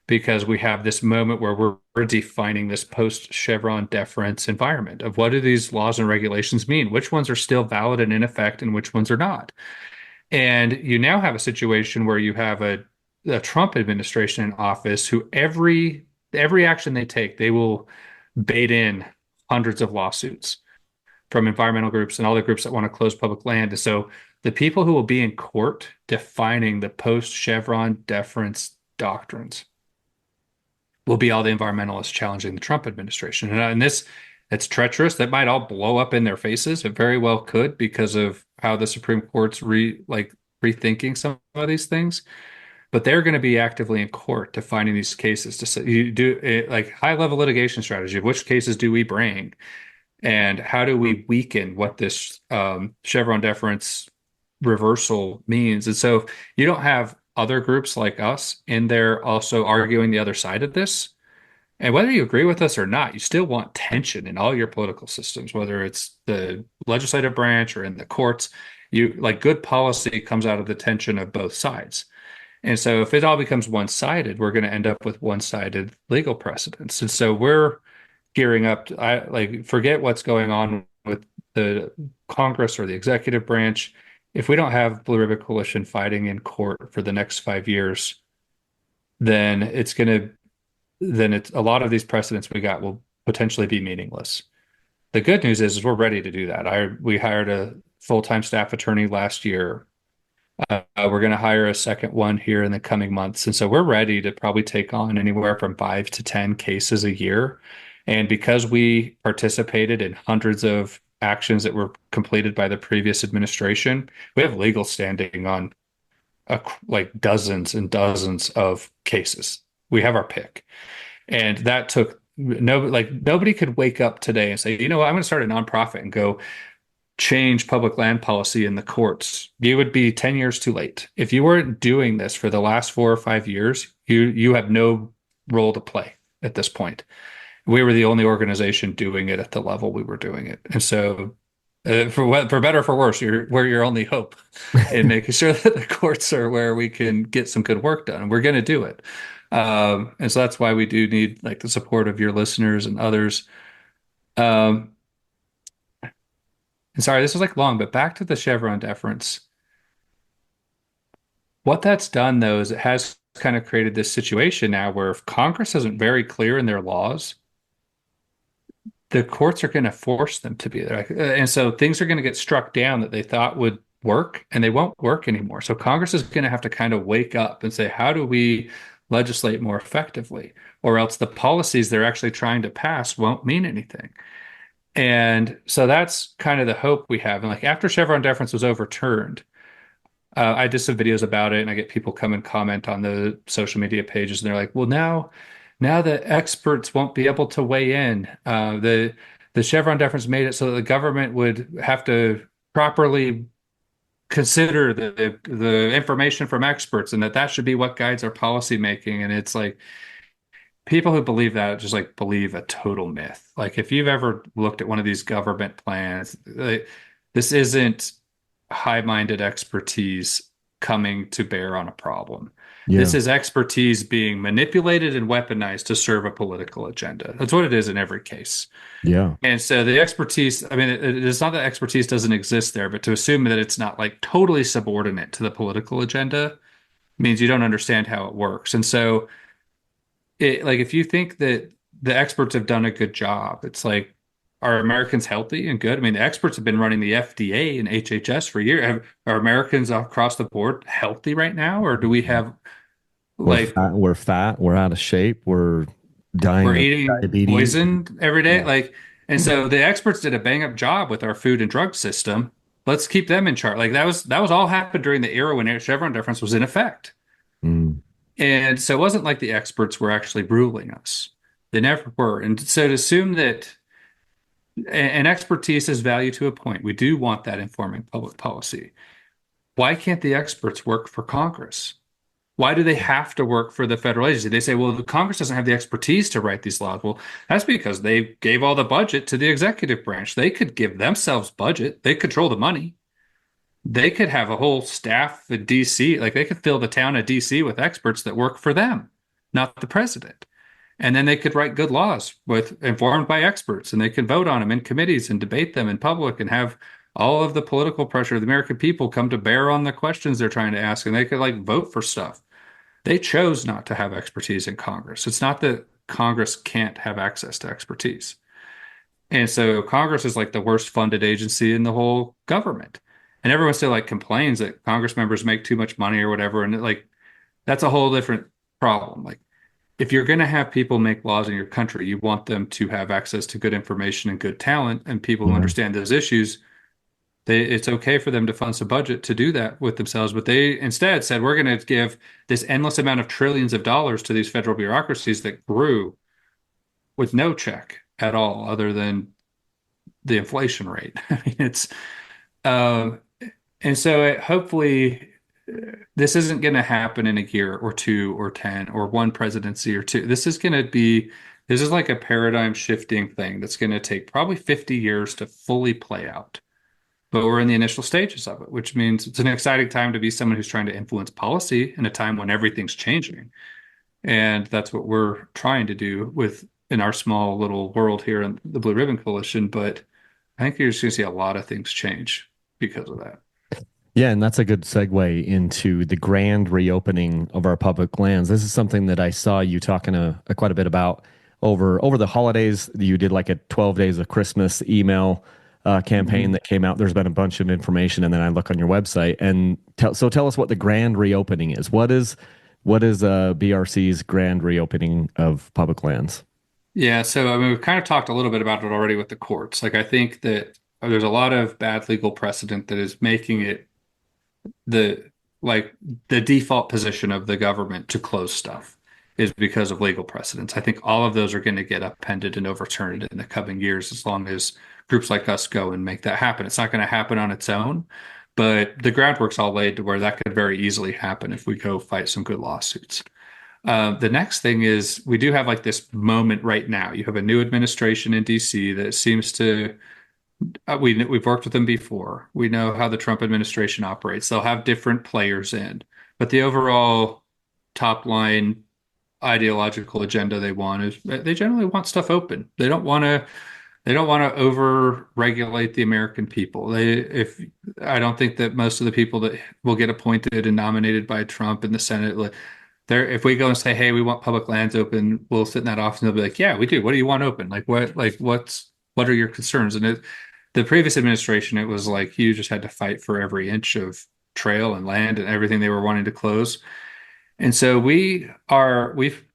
because we have this moment where we're defining this post Chevron deference environment of what do these laws and regulations mean? Which ones are still valid and in effect, and which ones are not? And you now have a situation where you have a Trump administration in office who every action they take, they will bait in hundreds of lawsuits from environmental groups and all the groups that want to close public land. And so the people who will be in court defining the post Chevron deference doctrines will be all the environmentalists challenging the Trump administration. And this, it's treacherous. That might all blow up in their faces. It very well could, because of how the Supreme Court's rethinking some of these things. But they're going to be actively in court defining these cases to say you do it, like high level litigation strategy of which cases do we bring and how do we weaken what this Chevron deference reversal means. And so you don't have other groups like us in there also arguing the other side of this. And whether you agree with us or not, you still want tension in all your political systems, whether it's the legislative branch or in the courts. You like good policy comes out of the tension of both sides. And so if it all becomes one-sided, we're going to end up with one-sided legal precedents. And so we're gearing up to, forget what's going on with the Congress or the executive branch. If we don't have Blue Ribbon Coalition fighting in court for the next 5 years, then it's a lot of these precedents we got will potentially be meaningless. The good news is we're ready to do that. We hired a full-time staff attorney last year. We're going to hire a second one here in the coming months. And so we're ready to probably take on anywhere from 5 to 10 cases a year. And because we participated in hundreds of actions that were completed by the previous administration, we have legal standing on like dozens and dozens of cases. We have our pick. And that took nobody could wake up today and say, you know what, I'm going to start a nonprofit and go change public land policy in the courts. You would be 10 years too late. If you weren't doing this for the last 4 or 5 years, you have no role to play at this point. We were the only organization doing it at the level we were doing it. And so for better or for worse, we're your only hope in making sure that the courts are where we can get some good work done. And we're going to do it. And so that's why we do need like the support of your listeners and others. And sorry, this was like long, but back to the Chevron deference. What that's done, though, is it has kind of created this situation now where if Congress isn't very clear in their laws, the courts are going to force them to be there. And so things are going to get struck down that they thought would work, and they won't work anymore. So Congress is going to have to kind of wake up and say, how do we legislate more effectively? Or else the policies they're actually trying to pass won't mean anything. And so that's kind of the hope we have. And like after Chevron deference was overturned, I did some videos about it, and I get people come and comment on the social media pages, and they're like, "Well, now the experts won't be able to weigh in. The Chevron deference made it so that the government would have to properly consider the information from experts, and that should be what guides our policy making." And it's like, people who believe that just like believe a total myth. Like if you've ever looked at one of these government plans, this isn't high-minded expertise coming to bear on a problem. Yeah. This is expertise being manipulated and weaponized to serve a political agenda. That's what it is in every case. Yeah. And so the expertise, I mean, it's not that expertise doesn't exist there, but to assume that it's not like totally subordinate to the political agenda means you don't understand how it works. And so like if you think that the experts have done a good job, it's like, are Americans healthy and good? I mean, the experts have been running the FDA and HHS for years. Are Americans across the board healthy right now, or do we have We're like fat, we're fat, we're out of shape, we're dying we're of eating diabetes. poison every day? Yeah. Like, and so the experts did a bang up job with our food and drug system. Let's keep them in charge. Like that was all happened during the era when Chevron deference was in effect. Mm. And so it wasn't like the experts were actually ruling us. They never were. And so to assume that and expertise is value to a point. We do want that informing public policy. Why can't the experts work for Congress? Why do they have to work for the federal agency? They say, well, the Congress doesn't have the expertise to write these laws. Well, that's because they gave all the budget to the executive branch. They could give themselves budget. They control the money. They could have a whole staff at DC. Like they could fill the town of DC with experts that work for them, not the president. And then they could write good laws with informed by experts, and they could vote on them in committees and debate them in public and have all of the political pressure of the American people come to bear on the questions they're trying to ask, and they could like vote for stuff. They chose not to have expertise in Congress. It's not that Congress can't have access to expertise. And so Congress is like the worst funded agency in the whole government. And everyone still like complains that Congress members make too much money or whatever. And like that's a whole different problem. Like if you're going to have people make laws in your country, you want them to have access to good information and good talent and people who Yeah. understand those issues. It's okay for them to fund some budget to do that with themselves, but they instead said we're going to give this endless amount of trillions of dollars to these federal bureaucracies that grew with no check at all, other than the inflation rate. I mean, it's um, and so hopefully this isn't going to happen in a year or two or 10 or one presidency or two. This is like a paradigm shifting thing that's going to take probably 50 years to fully play out. But we're in the initial stages of it, which means it's an exciting time to be someone who's trying to influence policy in a time when everything's changing. And that's what we're trying to do with in our small little world here in the Blue Ribbon Coalition. But I think you're just going to see a lot of things change because of that. Yeah, and that's a good segue into the grand reopening of our public lands. This is something that I saw you talking quite a bit about over the holidays. You did like a 12 days of Christmas email campaign Mhm. that came out. There's been a bunch of information, and then I look on your website and tell us what the grand reopening is. What is BRC's grand reopening of public lands? Yeah, so I mean, we've kind of talked a little bit about it already with the courts. Like, I think that there's a lot of bad legal precedent that is making it the like the default position of the government to close stuff is because of legal precedents. I think all of those are going to get upended and overturned in the coming years as long as groups like us go and make that happen. It's not going to happen on its own, but the groundwork's all laid to where that could very easily happen if we go fight some good lawsuits. The next thing is we do have like this moment right now. You have a new administration in DC that seems to we've worked with them before. We know how the Trump administration operates. They'll have different players in, but the overall top line ideological agenda they want is they generally want stuff open. They don't want to over regulate the American people. I don't think that most of the people that will get appointed and nominated by Trump in the Senate, like, if we go and say, hey, we want public lands open, we'll sit in that office and they'll be like, yeah, we do. What do you want open? What are your concerns? And the previous administration, it was like you just had to fight for every inch of trail and land and everything they were wanting to close. And so we've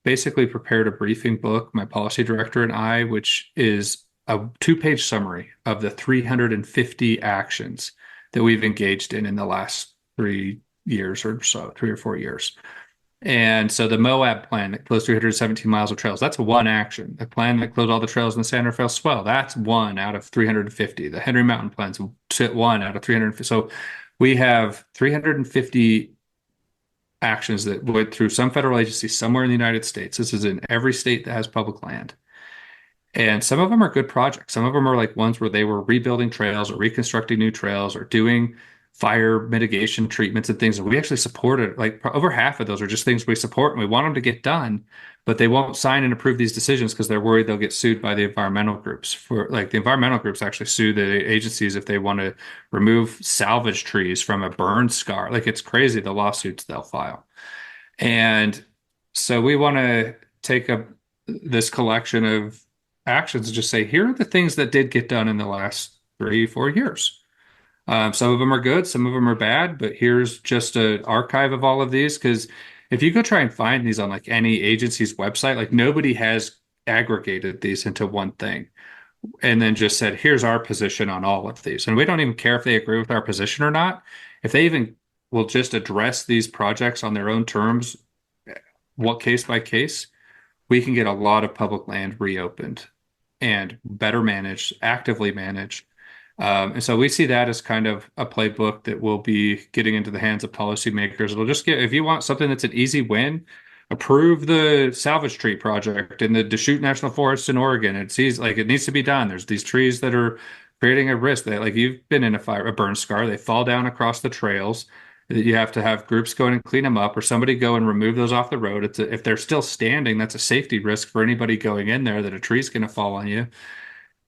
basically prepared a briefing book, my policy director and I, which is a two-page summary of the 350 actions that we've engaged in the last 3 years or so, 3 or 4 years. And so the Moab plan that closed 317 miles of trails, that's one action. The plan that closed all the trails in the San Rafael Swell, that's one out of 350. The Henry Mountain plan's one out of 350. So we have 350 actions that went through some federal agency somewhere in the United States. This is in every state that has public land. And some of them are good projects. Some of them are like ones where they were rebuilding trails or reconstructing new trails or doing fire mitigation treatments and things that we actually supported. Like over half of those are just things we support and we want them to get done, but they won't sign and approve these decisions because they're worried they'll get sued by the environmental groups. For like the environmental groups actually sue the agencies if they want to remove salvage trees from a burn scar. Like it's crazy the lawsuits they'll file. And so we want to take up this collection of actions and just say, here are the things that did get done in the last 3, 4 years. Some of them are good, some of them are bad, but here's just an archive of all of these. Because if you go try and find these on like any agency's website, like nobody has aggregated these into one thing and then just said, here's our position on all of these. And we don't even care if they agree with our position or not. If they even will just address these projects on their own terms, what case by case, we can get a lot of public land reopened and better managed, actively managed. And so we see that as kind of a playbook that will be getting into the hands of policymakers. It'll just get, if you want something that's an easy win, approve the salvage tree project in the Deschutes National Forest in Oregon. It sees like it needs to be done. There's these trees that are creating a risk that, like, you've been in a fire, a burn scar, they fall down across the trails. You have to have groups go in and clean them up, or somebody go and remove those off the road. If they're still standing, that's a safety risk for anybody going in there that a tree's going to fall on you.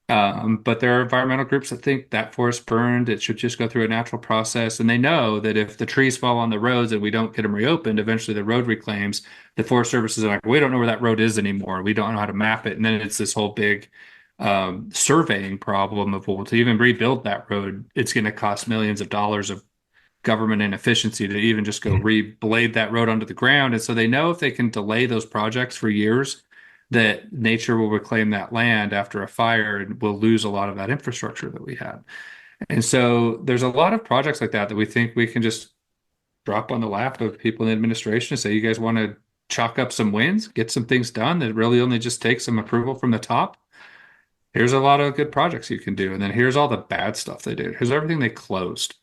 But there are environmental groups that think that forest burned, it should just go through a natural process. And they know that if the trees fall on the roads and we don't get them reopened, eventually the road reclaims. The Forest Services are like, we don't know where that road is anymore. We don't know how to map it. And then it's this whole big surveying problem of, well, to even rebuild that road, it's going to cost millions of dollars of government inefficiency to even just go reblade that road onto the ground. And so they know if they can delay those projects for years, that nature will reclaim that land after a fire and we'll lose a lot of that infrastructure that we had. And so there's a lot of projects like that that we think we can just drop on the lap of people in the administration and say, you guys want to chalk up some wins, get some things done that really only just take some approval from the top. Here's a lot of good projects you can do. And then here's all the bad stuff they did. Here's everything they closed.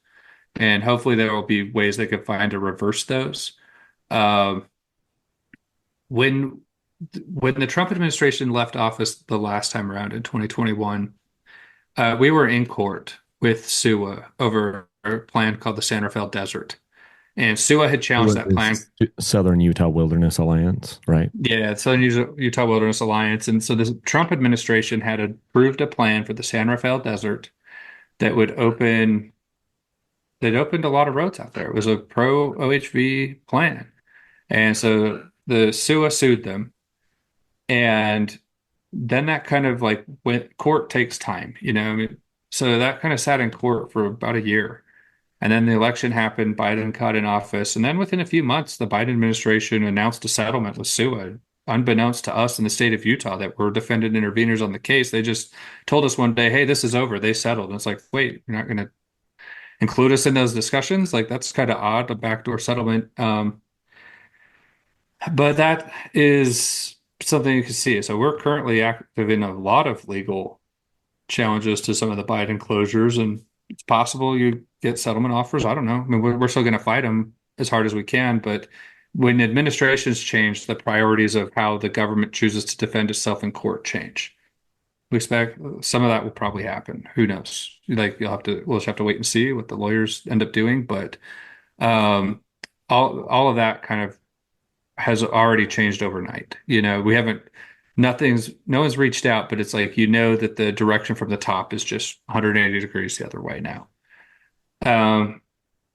And hopefully there will be ways they can find to reverse those. Um, when when the Trump administration left office the last time around in 2021, we were in court with SUA over a plan called the San Rafael Desert. And SUA had challenged that plan. Southern Utah Wilderness Alliance, right? Yeah, Southern Utah Wilderness Alliance. And so the Trump administration had approved a plan for the San Rafael Desert that would open, that opened a lot of roads out there. It was a pro OHV plan. And so the SUA sued them. And then that kind of like went, court takes time, you know. I mean, so that kind of sat in court for about a year. And then the election happened, Biden got in office. And then within a few months, the Biden administration announced a settlement with SUA, unbeknownst to us in the state of Utah that were defendant interveners on the case. They just told us one day, hey, this is over. They settled. And it's like, wait, you're not going to include us in those discussions? Like, that's kind of odd, a backdoor settlement. But that is something you can see. So we're currently active in a lot of legal challenges to some of the Biden closures, and it's possible you get settlement offers. I don't know. I mean, we're still going to fight them as hard as we can, but when administrations change, the priorities of how the government chooses to defend itself in court change. We expect some of that will probably happen. Who knows? Like, we'll just have to wait and see what the lawyers end up doing. But um, all of that kind of has already changed overnight. You know, we haven't, no one's reached out, but it's like, you know, that the direction from the top is just 180 degrees the other way now. And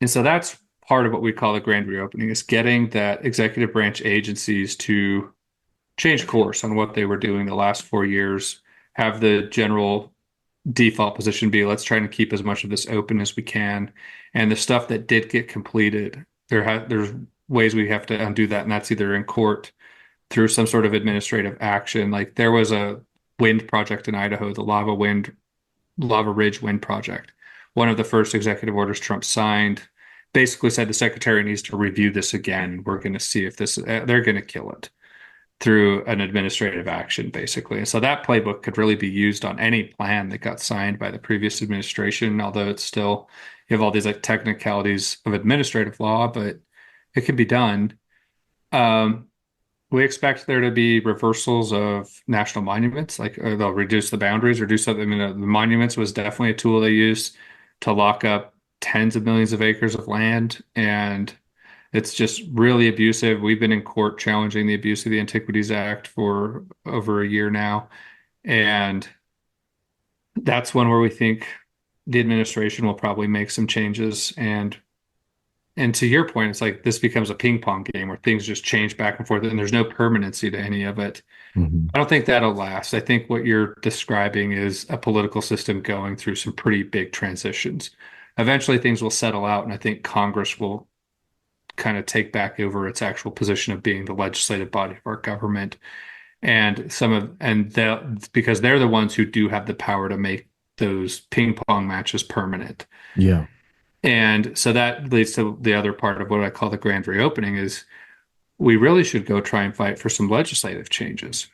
so that's part of what we call the grand reopening, is getting that executive branch agencies to change course on what they were doing the last 4 years, have the general default position be, let's try and keep as much of this open as we can. And the stuff that did get completed, there's ways we have to undo that, and that's either in court through some sort of administrative action. Like, there was a wind project in Idaho, the Lava Ridge Wind Project. One of the first executive orders Trump signed basically said the secretary needs to review this again. We're going to see if this, they're going to kill it through an administrative action, basically. And so that playbook could really be used on any plan that got signed by the previous administration, although it's still, you have all these like technicalities of administrative law, but it can be done. We expect there to be reversals of national monuments, like they'll reduce the boundaries or do something. I mean, the monuments was definitely a tool they used to lock up tens of millions of acres of land, and it's just really abusive. We've been in court challenging the abuse of the Antiquities Act for over a year now, and that's one where we think the administration will probably make some changes and and to your point, it's like this becomes a ping pong game where things just change back and forth and there's no permanency to any of it. Mhm. I don't think that'll last. I think what you're describing is a political system going through some pretty big transitions. Eventually, things will settle out, and I think Congress will kind of take back over its actual position of being the legislative body of our government. Because they're the ones who do have the power to make those ping pong matches permanent. Yeah. And so that leads to the other part of what I call the grand reopening is we really should go try and fight for some legislative changes.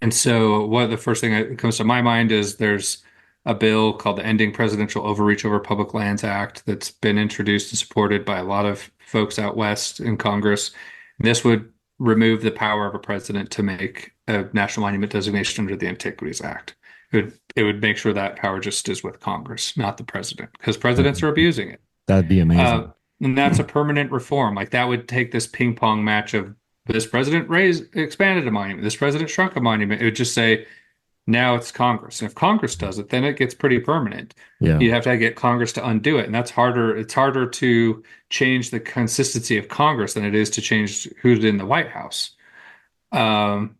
And so, what the first thing that comes to my mind is there's a bill called the Ending Presidential Overreach Over Public Lands Act that's been introduced and supported by a lot of folks out west in Congress. This would remove the power of a president to make a national monument designation under the Antiquities Act. It would make sure that power just is with Congress, not the president, because presidents are abusing it. That'd be Uh, amazing. and that's a permanent reform. Like that would take this ping pong match of this president expanded a monument, this president shrunk a monument. It would just say, now it's Congress. And if Congress does it, then it gets pretty permanent. Yeah. You have to get Congress to undo it. And that's harder. It's harder to change the consistency of Congress than it is to change who's in the White House. Um,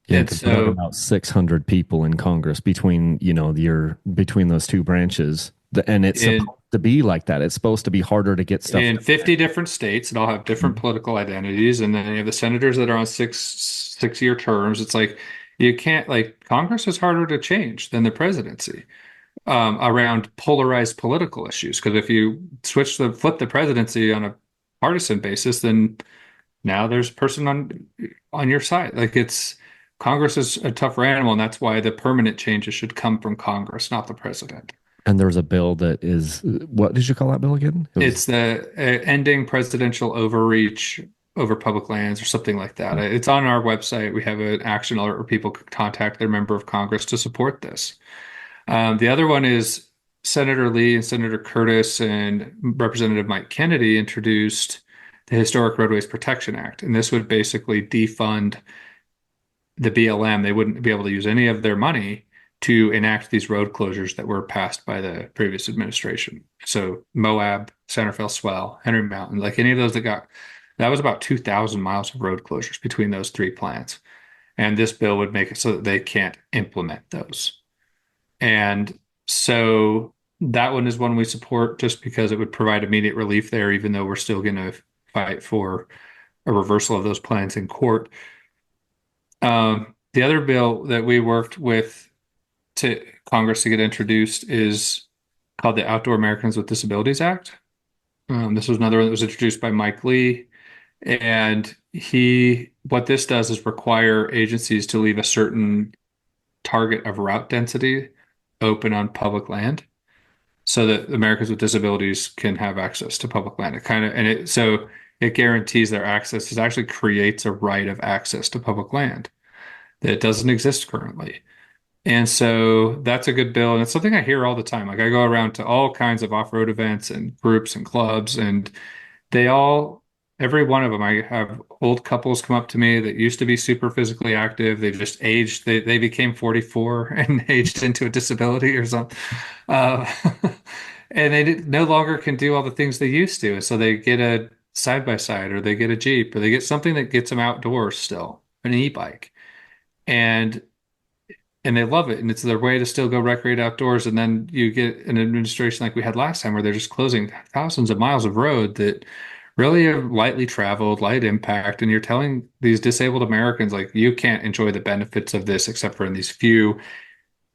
Yeah, and because we're talking so about 600 people in Congress between, between those two branches. And it's in supposed to be like that. It's supposed to be harder to get stuff in done. 50 different states and all have different Mhm. political identities. And then you have the senators that are on six-year terms. It's like you can't like Congress is harder to change than the presidency around polarized political issues. Because if you flip the presidency on a partisan basis, then now there's a person on your side. Like it's Congress is a tougher animal, and that's why the permanent changes should come from Congress, not the president. And there's a bill that is, what did you call that bill again? It was, It's the ending presidential overreach over public lands or something like that. It's on our website. We have an action alert where people can contact their member of Congress to support this. The other one is Senator Lee and Senator Curtis and Representative Mike Kennedy introduced the Historic Roadways Protection Act. And this would basically defund the BLM. They wouldn't be able to use any of their money to enact these road closures that were passed by the previous administration. So Moab, Santa Fe Swell, Henry Mountain, like any of those that was about 2,000 miles of road closures between those three plants. And this bill would make it so that they can't implement those. And so that one is one we support just because it would provide immediate relief there, even though we're still going to fight for a reversal of those plans in court. The other bill that we worked with to Congress to get introduced is called the Outdoor Americans with Disabilities Act. This was another one that was introduced by Mike Lee. And what this does is require agencies to leave a certain target of route density open on public land so that Americans with disabilities can have access to public land. So it guarantees their access. It actually creates a right of access to public land that doesn't exist currently. And so that's a good bill. And it's something I hear all the time. Like I go around to all kinds of off-road events and groups and clubs, and they all, every one of them, I have old couples come up to me that used to be super physically active. They just aged, they became 44 and aged into a disability or something. Uh, and no longer can do all the things they used to. So they get a side by side or they get a Jeep or they get something that gets them outdoors still, an e-bike. And they love it and it's their way to still go recreate outdoors. And then you get an administration like we had last time where they're just closing thousands of miles of road that really are lightly traveled, light impact, and you're telling these disabled Americans like you can't enjoy the benefits of this except for in these few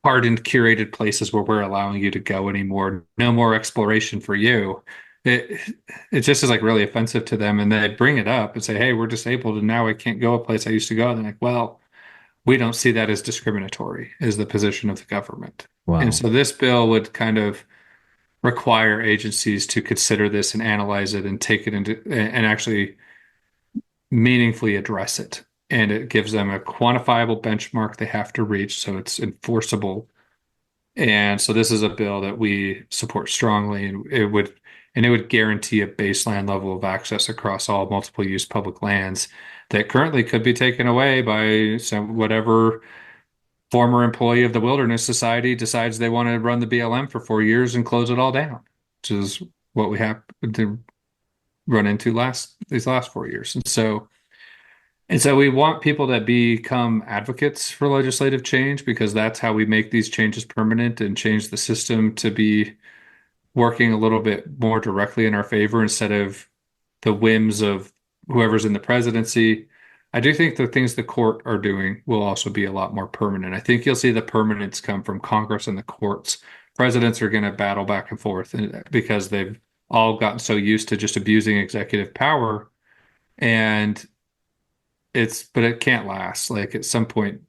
hardened, curated places where we're allowing you to go anymore. No more exploration for you. It just is like really offensive to them, and they bring it up and say, "Hey, we're disabled, and now I can't go a place I used to go." And they're like, "Well, we don't see that as discriminatory," is the position of the government. And wow. so this bill would kind of require agencies to consider this and analyze it and take it into and actually meaningfully address it. And it gives them a quantifiable benchmark they have to reach so it's enforceable. And so this is a bill that we support strongly, and it would guarantee a baseline level of access across all multiple use public lands that currently could be taken away by whatever former employee of the Wilderness Society decides they want to run the BLM for 4 years and close it all down, which is what we have to run into these last 4 years. And so we want people to become advocates for legislative change because that's how we make these changes permanent and change the system to be working a little bit more directly in our favor instead of the whims of whoever's in the presidency. I do think the things the court are doing will also be a lot more permanent. I think you'll see the permanence come from Congress and the courts. Presidents are going to battle back and forth because they've all gotten so used to just abusing executive power. And but it can't last. Like at some point,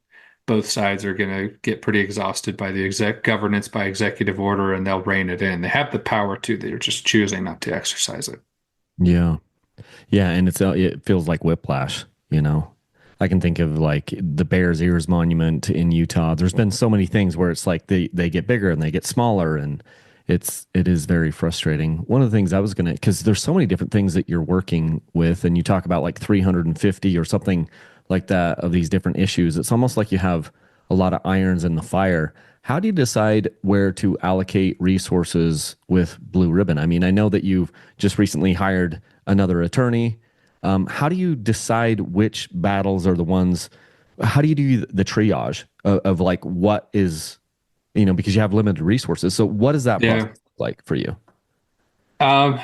both sides are going to get pretty exhausted by the governance by executive order and they'll rein it in. They have the power to, they're just choosing not to exercise it. Yeah. Yeah, and it feels like whiplash, you know. I can think of like the Bears Ears Monument in Utah. There's been so many things where it's like they get bigger and they get smaller, and it is very frustrating. One of the things I was gonna, because there's so many different things that you're working with, and you talk about like 350 or something like that of these different issues. It's almost like you have a lot of irons in the fire. How do you decide where to allocate resources with Blue Ribbon? I mean, I know that you've just recently hired another attorney. How do you decide which battles are the ones? How do you do the triage of like what is, because you have limited resources. So what does that process Yeah. look like for you? Um,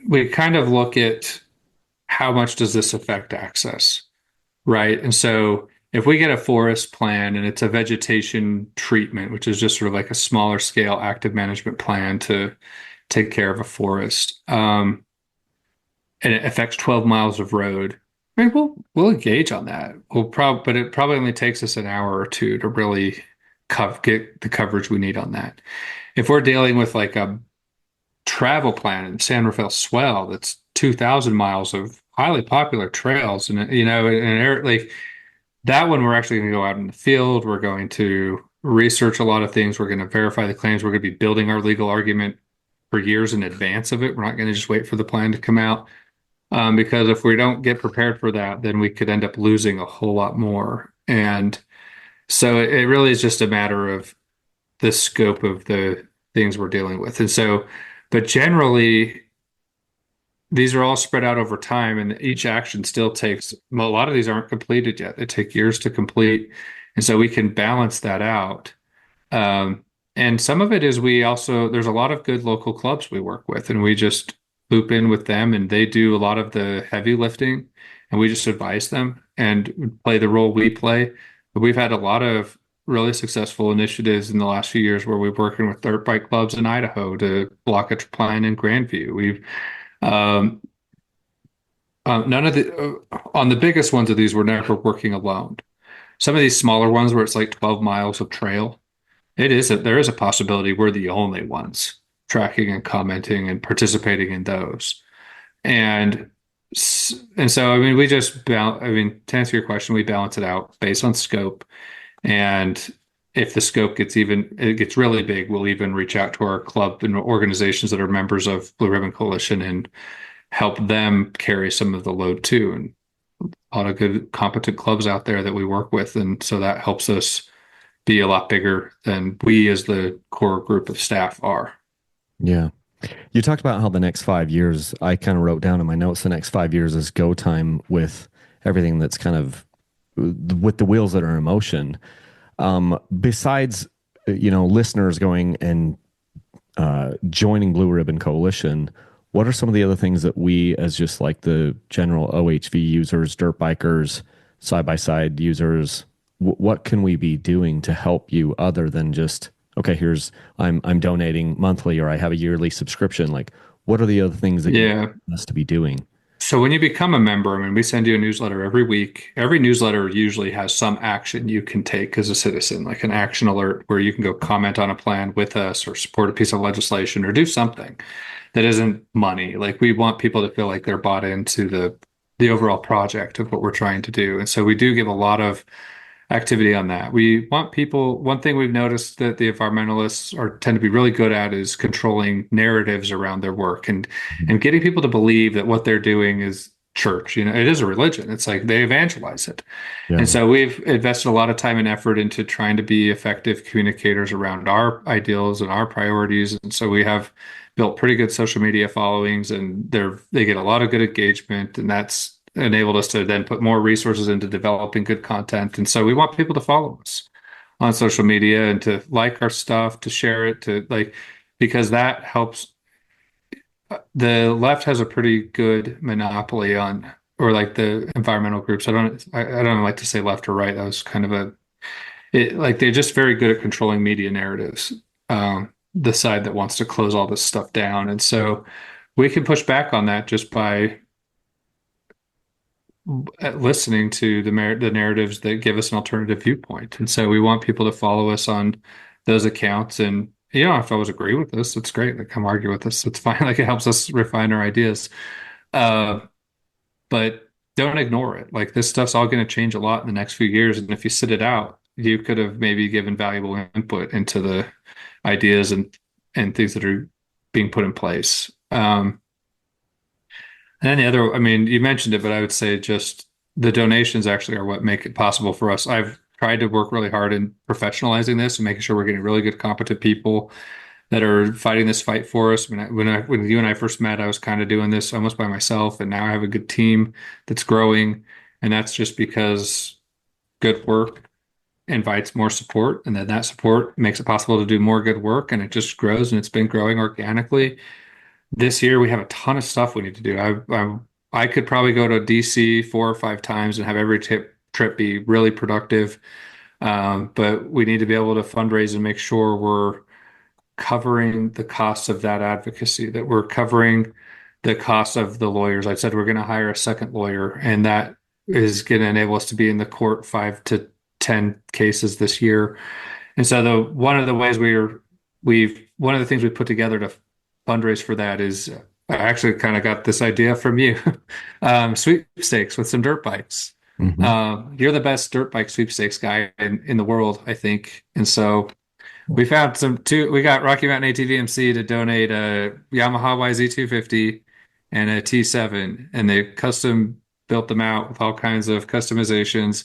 we kind of look at how much does this affect access, right? And so if we get a forest plan and it's a vegetation treatment, which is just sort of like a smaller scale active management plan to take care of a forest, and it affects 12 miles of road, I mean, we'll engage on that. But it probably only takes us an hour or two to really get the coverage we need on that. If we're dealing with like a travel plan in San Rafael Swell that's 2,000 miles of highly popular trails, and like that one, we're actually going to go out in the field. We're going to research a lot of things. We're going to verify the claims. We're going to be building our legal argument for years in advance of it. We're not going to just wait for the plan to come out. Because if we don't get prepared for that, then we could end up losing a whole lot more. And so it really is just a matter of the scope of the things we're dealing with. But generally, these are all spread out over time, and each action still takes, well, a lot of these aren't completed yet. They take years to complete. And so we can balance that out. Um, and some of it is there's a lot of good local clubs we work with, and we just loop in with them, and they do a lot of the heavy lifting, and we just advise them and play the role we play. But we've had a lot of really successful initiatives in the last few years where we're working with dirt bike clubs in Idaho to block a plan in Grandview. We've um, none of on the biggest ones of these, we're never working alone. Some of these smaller ones where it's like 12 miles of trail, there is a possibility we're the only ones tracking and commenting and participating in those. And and so I mean to answer your question, we balance it out based on scope. And if the scope it gets really big, we'll even reach out to our club and organizations that are members of Blue Ribbon Coalition and help them carry some of the load too. And a lot of good, competent clubs out there that we work with. And so that helps us be a lot bigger than we as the core group of staff are. Yeah. You talked about how the next 5 years, I kind of wrote down in my notes, the next 5 years is go time with everything that's kind of with the wheels that are in motion. Besides, listeners going and joining Blue Ribbon Coalition, what are some of the other things that we, as just like the general OHV users, dirt bikers, side-by-side users, what can we be doing to help you other than just, okay, I'm donating monthly or I have a yearly subscription? Like, what are the other things that you want us to be doing? So when you become a member, I mean, we send you a newsletter every week. Every newsletter usually has some action you can take as a citizen, like an action alert where you can go comment on a plan with us or support a piece of legislation or do something that isn't money. Like we want people to feel like they're bought into the overall project of what we're trying to do. And so we do give a lot of activity on that. We want one thing we've noticed that the environmentalists tend to be really good at is controlling narratives around their work and getting people to believe that what they're doing is church. It is a religion. It's like they evangelize it. And Yeah. so we've invested a lot of time and effort into trying to be effective communicators around our ideals and our priorities. And so we have built pretty good social media followings, and they get a lot of good engagement, and that's enabled us to then put more resources into developing good content. And so we want people to follow us on social media and to like our stuff, to share it, to like, because that helps. The left has a pretty good monopoly on, or like the environmental groups. I don't like to say left or right. That was kind of like they're just very good at controlling media narratives. The side that wants to close all this stuff down. And so we can push back on that just by listening to the narratives that give us an alternative viewpoint. And so we want people to follow us on those accounts. And you don't have to always agree with us. It's great. Like, come argue with us. It's fine. Like, it helps us refine our ideas. Uh, but don't ignore it. Like, this stuff's all going to change a lot in the next few years. And if you sit it out, you could have maybe given valuable input into the ideas and things that are being put in place. And then the other, I mean, you mentioned it, but I would say just the donations actually are what make it possible for us. I've tried to work really hard in professionalizing this and making sure we're getting really good, competent people that are fighting this fight for us. When you and I first met, I was kind of doing this almost by myself, and now I have a good team that's growing, and that's just because good work invites more support, and then that support makes it possible to do more good work, and it just grows, and it's been growing organically. This year we have a ton of stuff we need to do. I could probably go to DC 4 or 5 times and have every trip be really productive. But we need to be able to fundraise and make sure we're covering the costs of that advocacy, that we're covering the cost of the lawyers. I said we're going to hire a second lawyer, and that is going to enable us to be in the court 5 to 10 cases this year. And so one of the ways one of the things we put together to fundraise for that is I actually kind of got this idea from you, sweepstakes with some dirt bikes. Hmm. You're the best dirt bike sweepstakes guy in the world, I think. And so we found we got Rocky Mountain ATVMC to donate a Yamaha YZ250 and a T7, and they custom built them out with all kinds of customizations.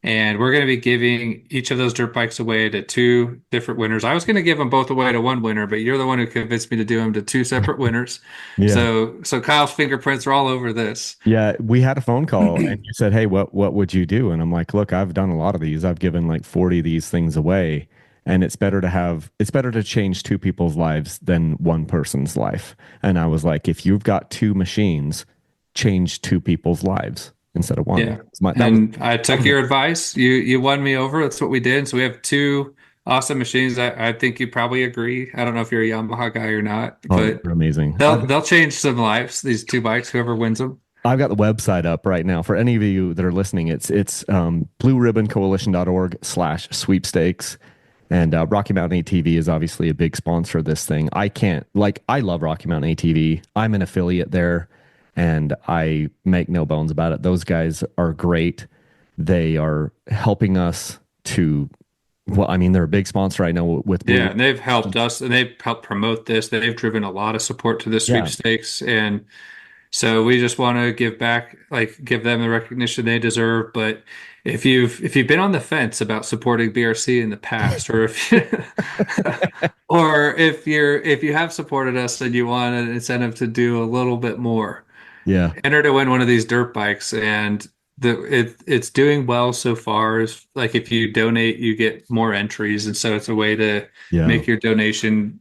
And we're going to be giving each of those dirt bikes away to two different winners. I was going to give them both away to one winner, but you're the one who convinced me to do them to two separate winners. Yeah. So Kyle's fingerprints are all over this. Yeah, we had a phone call and you said, "Hey, what would you do?" And I'm like, "Look, I've done a lot of these. I've given like 40 of these things away, and it's better to change two people's lives than one person's life." And I was like, "If you've got two machines, change two people's lives instead of one." Yeah. And I took your advice. You won me over. That's what we did. So we have two awesome machines. I think you probably agree. I don't know if you're a Yamaha guy or not, Oh, but they're amazing. they'll change some lives, these two bikes, whoever wins them. I've got the website up right now for any of you that are listening. It's blueribboncoalition.org/sweepstakes. And Rocky Mountain ATV is obviously a big sponsor of this thing. I love Rocky Mountain ATV. I'm an affiliate there, and I make no bones about it. Those guys are great. They are helping us to, well, I mean, they're a big sponsor. I know with Blue. Yeah, and they've helped us and they've helped promote this. They've driven a lot of support to the Yeah, sweepstakes. And so we just want to give back, like give them the recognition they deserve. But if you've been on the fence about supporting BRC in the past, or if or if you have supported us and you want an incentive to do a little bit more, yeah, enter to win one of these dirt bikes. And it's doing well so far. Is like if you donate, you get more entries, and so it's a way to yeah. make your donation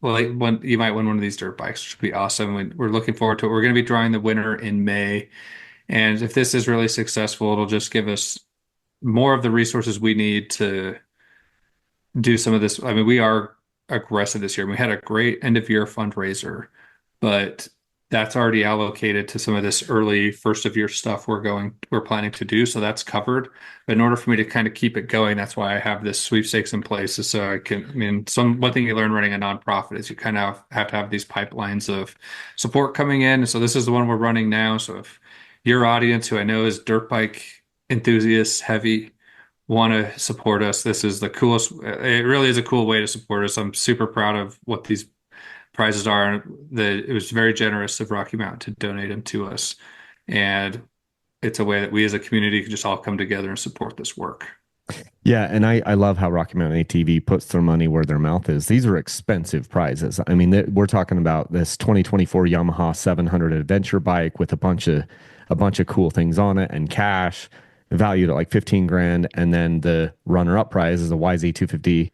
well, like you might win one of these dirt bikes, which would be awesome. We're looking forward to it. We're going to be drawing the winner in May. And if this is really successful, it'll just give us more of the resources we need to do some of this. I mean, we are aggressive this year. We had a great end of year fundraiser, but that's already allocated to some of this early first of year stuff we're planning to do. So that's covered. But in order for me to kind of keep it going, that's why I have this sweepstakes in place. Is so I mean, one thing you learn running a nonprofit is you kind of have to have these pipelines of support coming in. So this is the one we're running now. So if your audience, who I know is dirt bike enthusiasts heavy, want to support us, this is the coolest. It really is a cool way to support us. I'm super proud of what these prizes are that it was very generous of Rocky Mountain to donate them to us. And it's a way that we as a community can just all come together and support this work. Yeah, and I love how Rocky Mountain ATV puts their money where their mouth is. These are expensive prizes. I mean, we're talking about this 2024 Yamaha 700 adventure bike with a bunch of cool things on it and cash valued at like 15 grand, and then the runner-up prize is a YZ 250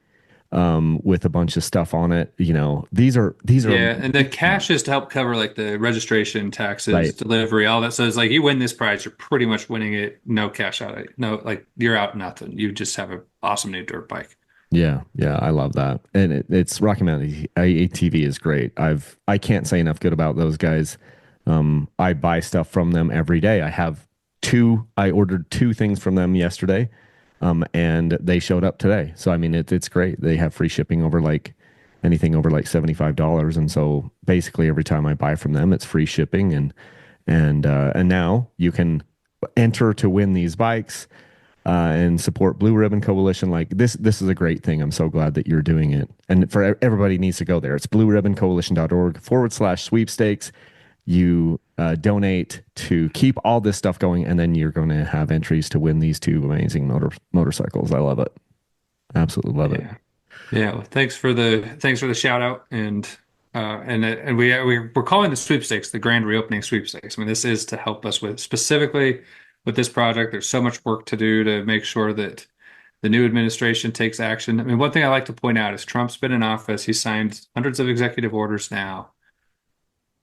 with a bunch of stuff on it. These are Yeah, and the cash is to help cover like the registration, taxes, right. delivery, all that. So it's like you win this prize, you're pretty much winning it, no cash out of it. No, like you're out nothing. You just have an awesome new dirt bike. Yeah, yeah, I love that, and it's Rocky Mountain ATV is great. I can't say enough good about those guys. I buy stuff from them every day. I ordered two things from them yesterday, and they showed up today. So I mean, it's great. They have free shipping over like anything over like $75, and so basically every time I buy from them, it's free shipping, and now you can enter to win these bikes and support Blue Ribbon Coalition. Like this is a great thing. I'm so glad that you're doing it. And for everybody needs to go there. It's blueribboncoalition.org/sweepstakes. You donate to keep all this stuff going, and then you're going to have entries to win these two amazing motorcycles. I love it. Absolutely love it. Yeah. Yeah. Well, thanks for the shout out and we're calling the sweepstakes the grand reopening sweepstakes. I mean, this is to help us with specifically with this project. There's so much work to do to make sure that the new administration takes action. I mean, one thing I like to point out is Trump's been in office. He signed hundreds of executive orders now.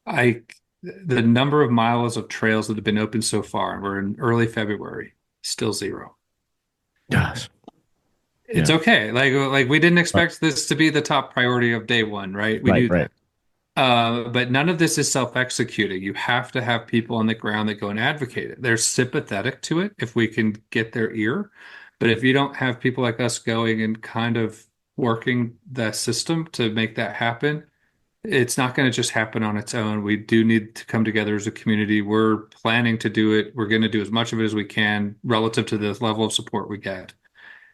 I the number of miles of trails that have been opened so far, and we're in early February, still zero. Gosh. It's Yeah. okay. Like we didn't Right. expect this to be the top priority of day one, right? We Right. knew Right. that. But none of this is self-executing. You have to have people on the ground that go and advocate it. They're sympathetic to it if we can get their ear. But if you don't have people like us going and kind of working the system to make that happen, it's not going to just happen on its own. We do need to come together as a community. We're planning to do it. We're going to do as much of it as we can relative to the level of support we get.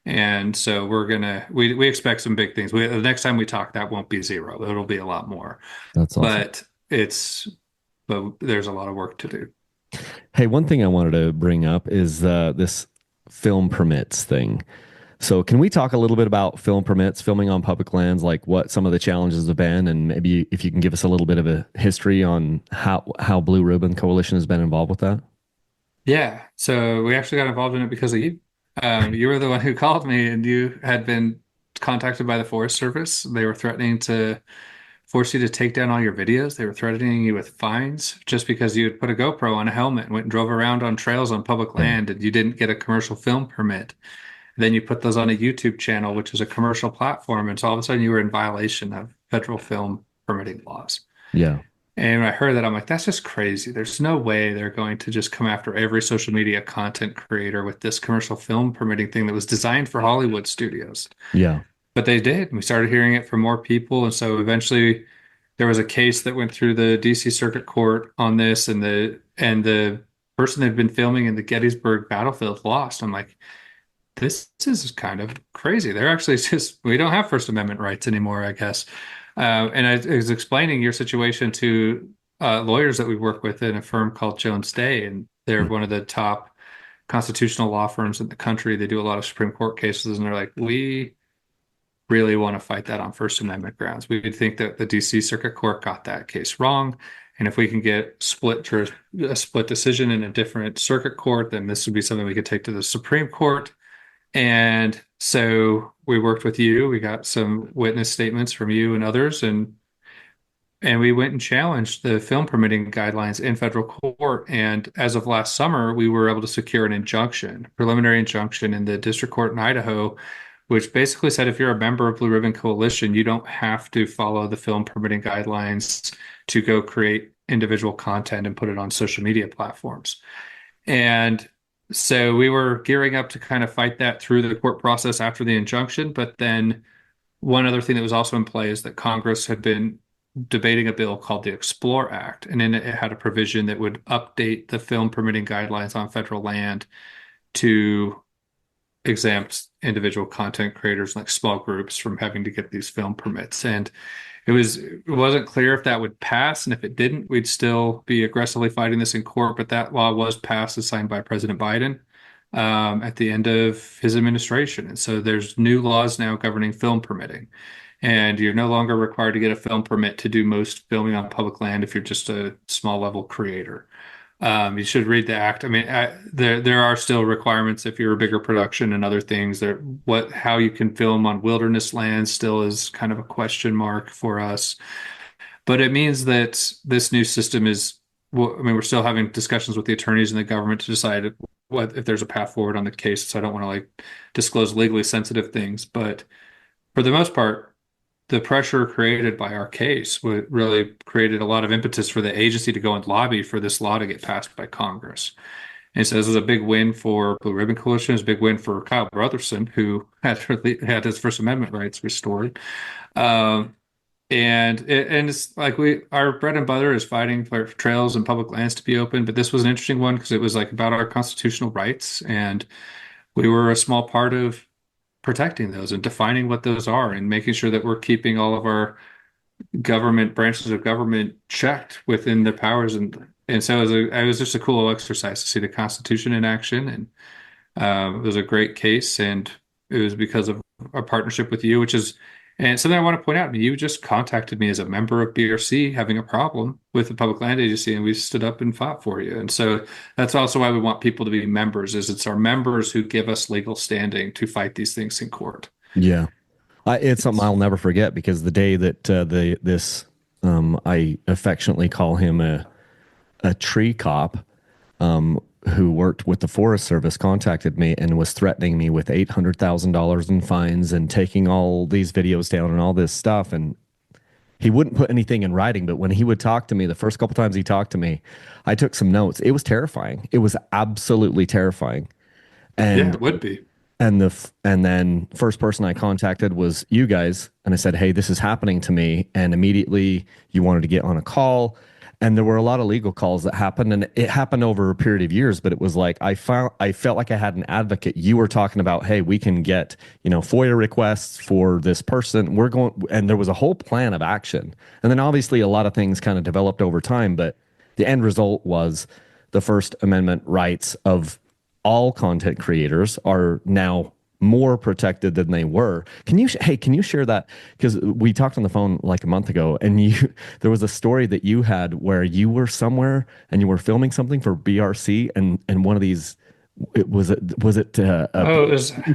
And so we expect some big things. The next time we talk, that won't be zero. It'll be a lot more. That's awesome. But it's but there's a lot of work to do. Hey, one thing I wanted to bring up is this film permits thing. So, can we talk a little bit about film permits, filming on public lands, like what some of the challenges have been, and maybe if you can give us a little bit of a history on how Blue Ribbon Coalition has been involved with that? Yeah. So we actually got involved in it because of you. You were the one who called me, and you had been contacted by the Forest Service. They were threatening to force you to take down all your videos. They were threatening you with fines just because you had put a GoPro on a helmet and went and drove around on trails on public Yeah, land and you didn't get a commercial film permit. Then you put those on a YouTube channel, which is a commercial platform. And so all of a sudden you were in violation of federal film permitting laws. yeah, And when I heard that, I'm like, that's just crazy. There's no way they're going to just come after every social media content creator with this commercial film permitting thing that was designed for Hollywood studios. yeah, But they did. We started hearing it from more people. And so eventually there was a case that went through the DC Circuit Court on this, and the person that had been filming in the Gettysburg battlefield lost. I'm like, this is kind of crazy. They're actually just we don't have First Amendment rights anymore, I guess. And I was explaining your situation to lawyers that we work with in a firm called Jones Day, and they're mm, one of the top constitutional law firms in the country. They do a lot of Supreme Court cases, and they're like, we really want to fight that on First Amendment grounds. We think that the DC Circuit Court got that case wrong. And if we can get a split decision in a different circuit court, then this would be something we could take to the Supreme Court. And so we worked with you. We got some witness statements from you and others, and we went and challenged the film permitting guidelines in federal court. And as of last summer, we were able to secure an injunction, preliminary injunction in the district court in Idaho, which basically said if you're a member of Blue Ribbon Coalition, you don't have to follow the film permitting guidelines to go create individual content and put it on social media platforms. And so we were gearing up to kind of fight that through the court process after the injunction. But then one other thing that was also in play is that Congress had been debating a bill called the Explore Act. And in it, it had a provision that would update the film permitting guidelines on federal land to exempt individual content creators, like small groups, from having to get these film permits. And it wasn't clear if that would pass, and if it didn't, we'd still be aggressively fighting this in court. But that law was passed and signed by President Biden at the end of his administration. And so there's new laws now governing film permitting. And you're no longer required to get a film permit to do most filming on public land if you're just a small level creator. You should read the act. I mean, there are still requirements if you're a bigger production and other things. How you can film on wilderness land still is kind of a question mark for us. But it means that this new system is, well, I mean, we're still having discussions with the attorneys and the government to decide what if there's a path forward on the case. So I don't want to like disclose legally sensitive things, but for the most part, the pressure created by our case really created a lot of impetus for the agency to go and lobby for this law to get passed by Congress. And so this is a big win for Blue Ribbon Coalition. It's a big win for Kyle Brotherson, who had his First Amendment rights restored. Um, and it's like our bread and butter is fighting for trails and public lands to be open. But this was an interesting one because it was like about our constitutional rights, and we were a small part of protecting those and defining what those are and making sure that we're keeping all of our government branches of government checked within their powers. And so it was just a cool exercise to see the Constitution in action. And it was a great case. And it was because of our partnership with you, and something I want to point out. I mean, you just contacted me as a member of BRC having a problem with the Public Land Agency, and we stood up and fought for you. And so that's also why we want people to be members, is it's our members who give us legal standing to fight these things in court. Yeah. It's something I'll never forget, because the day that this I affectionately call him a tree cop, who worked with the Forest Service, contacted me and was threatening me with $800,000 in fines and taking all these videos down and all this stuff. And he wouldn't put anything in writing, but when he would talk to me, the first couple times he talked to me, I took some notes. It was terrifying. It was absolutely terrifying. Yeah, And it would be. and then first person I contacted was you guys, and I said, "Hey, this is happening to me." And immediately you wanted to get on a call, and there were a lot of legal calls that happened, and it happened over a period of years. But it was like I felt like I had an advocate. You were talking about, "Hey, we can get FOIA requests for this person. We're going," and there was a whole plan of action. And then obviously a lot of things kind of developed over time, but the end result was the First Amendment rights of all content creators are now more protected than they were. Can you share that? Because we talked on the phone like a month ago, and there was a story that you had where you were somewhere and you were filming something for BRC, and one of these, it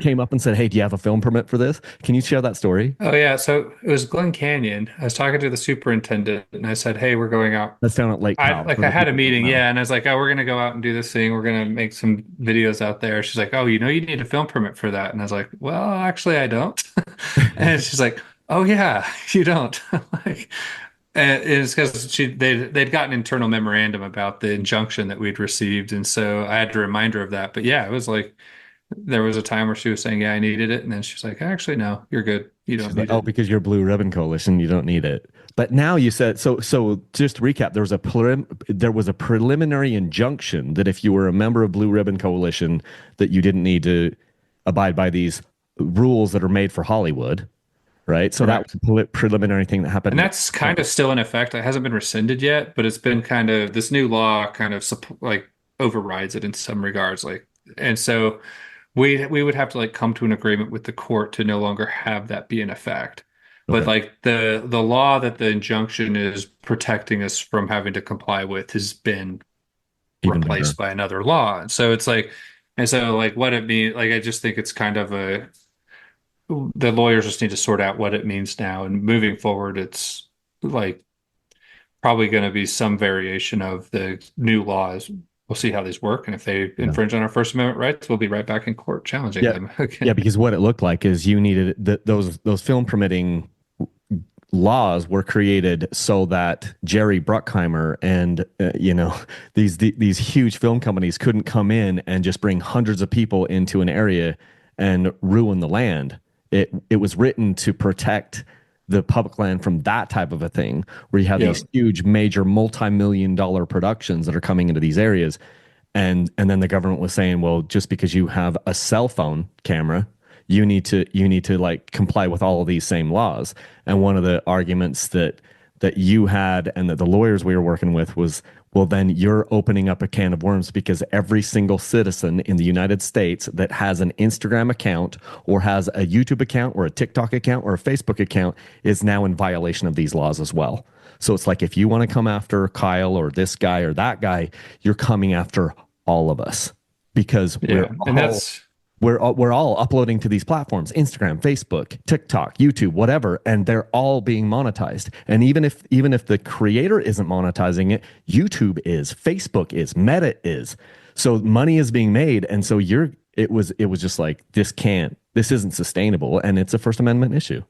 came up and said, "Hey, do you have a film permit for this?" Can you share that story? Oh yeah, so it was Glen Canyon. I was talking to the superintendent, and I said, "Hey, we're going out." That's down at Lake Powell. I had a meeting, yeah, and I was like, "Oh, we're gonna go out and do this thing. We're gonna make some videos out there." She's like, "Oh, you need a film permit for that," and I was like, "Well, actually, I don't." And she's like, "Oh yeah, you don't." Like, and it's because they'd gotten an internal memorandum about the injunction that we'd received, and so I had to remind her of that. But yeah, it was like there was a time where she was saying, "Yeah, I needed it," and then she's like, "Actually, no, you're good. You don't She's need like, "Oh, it." because you're Blue Ribbon Coalition, you don't need it." But now you said so. So just to recap, there was a preliminary injunction that if you were a member of Blue Ribbon Coalition, that you didn't need to abide by these rules that are made for Hollywood, right? So Correct. that was a preliminary thing that And happened. that's kind of still in effect. It hasn't been rescinded yet, but it's been kind of this new law kind of like overrides it in some regards. Like, and so we would have to like come to an agreement with the court to no longer have that be in effect. But Okay, like the law that the injunction is protecting us from having to comply with has been even better. replaced by another law. And so it's like, and so like what it means, like I just think it's kind of the lawyers just need to sort out what it means now. And moving forward, it's like probably going to be some variation of the new laws. We'll see how these work. And if they Yeah. infringe on our First Amendment rights, we'll be right back in court challenging Yeah. them Yeah, again. because what it looked like is you needed those film permitting laws were created so that Jerry Bruckheimer and these huge film companies couldn't come in and just bring hundreds of people into an area and ruin the land. It was written to protect the public land from that type of a thing, where you have Yeah. these huge, major, multi-million-dollar productions that are coming into these areas, and then the government was saying, well, just because you have a cell phone camera, you need to like comply with all of these same laws. And one of the arguments that you had and that the lawyers we were working with was, well, then you're opening up a can of worms because every single citizen in the United States that has an Instagram account or has a YouTube account or a TikTok account or a Facebook account is now in violation of these laws as well. So it's like if you want to come after Kyle or this guy or that guy, you're coming after all of us because we're Yeah. And all that's, we're all uploading to these platforms, Instagram, Facebook, TikTok, YouTube, whatever, and they're all being monetized. And even if the creator isn't monetizing it, YouTube is, Facebook is, Meta is. So money is being made, and so it was just like this isn't sustainable, and it's a First Amendment issue.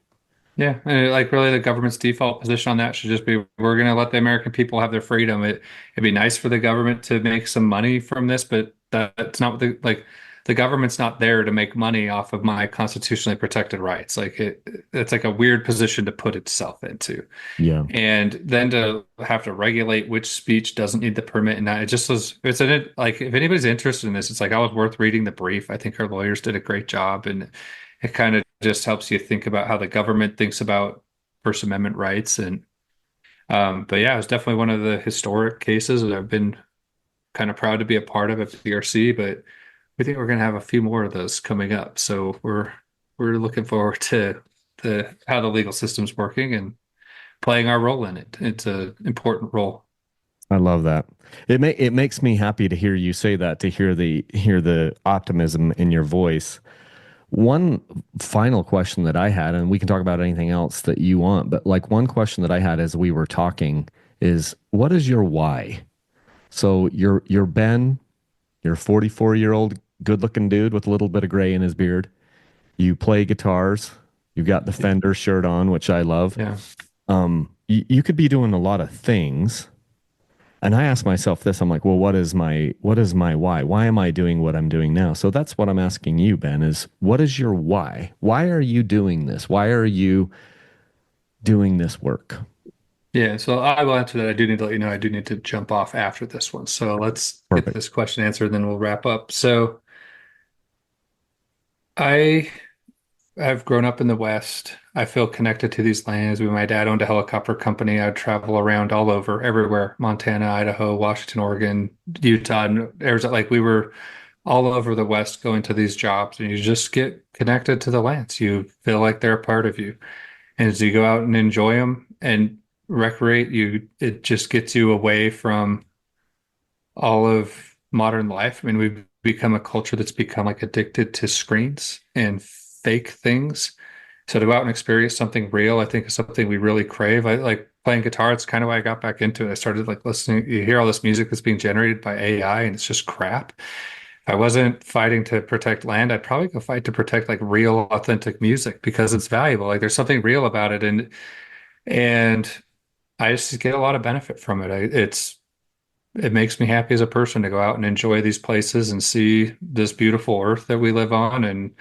yeah. And like really the government's default position on that should just be we're going to let the American people have their freedom. It'd be nice for the government to make some money from this, but that's not what the government's not there to make money off of my constitutionally protected rights. Like it's like a weird position to put itself into. Yeah. And then to have to regulate which speech doesn't need the permit, and it just was, like if anybody's interested in this, it's like always worth reading the brief. I think our lawyers did a great job, and it kind of just helps you think about how the government thinks about First Amendment rights. And but yeah, it was definitely one of the historic cases that I've been kind of proud to be a part of at PRC. But we think we're going to have a few more of those coming up, so we're looking forward to the how the legal system's working and playing our role in it. It's an important role. I love that. It makes me happy to hear you say that, to hear the optimism in your voice. One final question that I had, and we can talk about anything else that you want, but like one question that I had as we were talking is, what is your why? So you're Ben, you're a 44-year-old good-looking dude with a little bit of gray in his beard. You play guitars. You've got the Fender shirt on, which I love. Yeah. You could be doing a lot of things. And I ask myself this, I'm like, well, what is my why? Why am I doing what I'm doing now? So that's what I'm asking you, Ben, is what is your why? Why are you doing this? Why are you doing this work? Yeah, so I will answer that. I do need to let you know I do need to jump off after this one. So let's get Perfect. this question answered, then we'll wrap up. So I I've grown up in the West. I feel connected to these lands. When my dad owned a helicopter company, I'd travel around all over, everywhere, Montana, Idaho, Washington, Oregon, Utah, and Arizona. Like we were all over the West going to these jobs, and you just get connected to the lands. You feel like they're a part of you. And as you go out and enjoy them and recreate, it just gets you away from all of modern life. I mean, we've become a culture that's become like addicted to screens and fake things. So to go out and experience something real, I think is something we really crave. I like playing guitar. It's kind of why I got back into it. I started like listening. You hear all this music that's being generated by AI, and it's just crap. If I wasn't fighting to protect land, I'd probably go fight to protect like real, authentic music because it's valuable. Like there's something real about it, and I just get a lot of benefit from it. It makes me happy as a person to go out and enjoy these places and see this beautiful earth that we live on and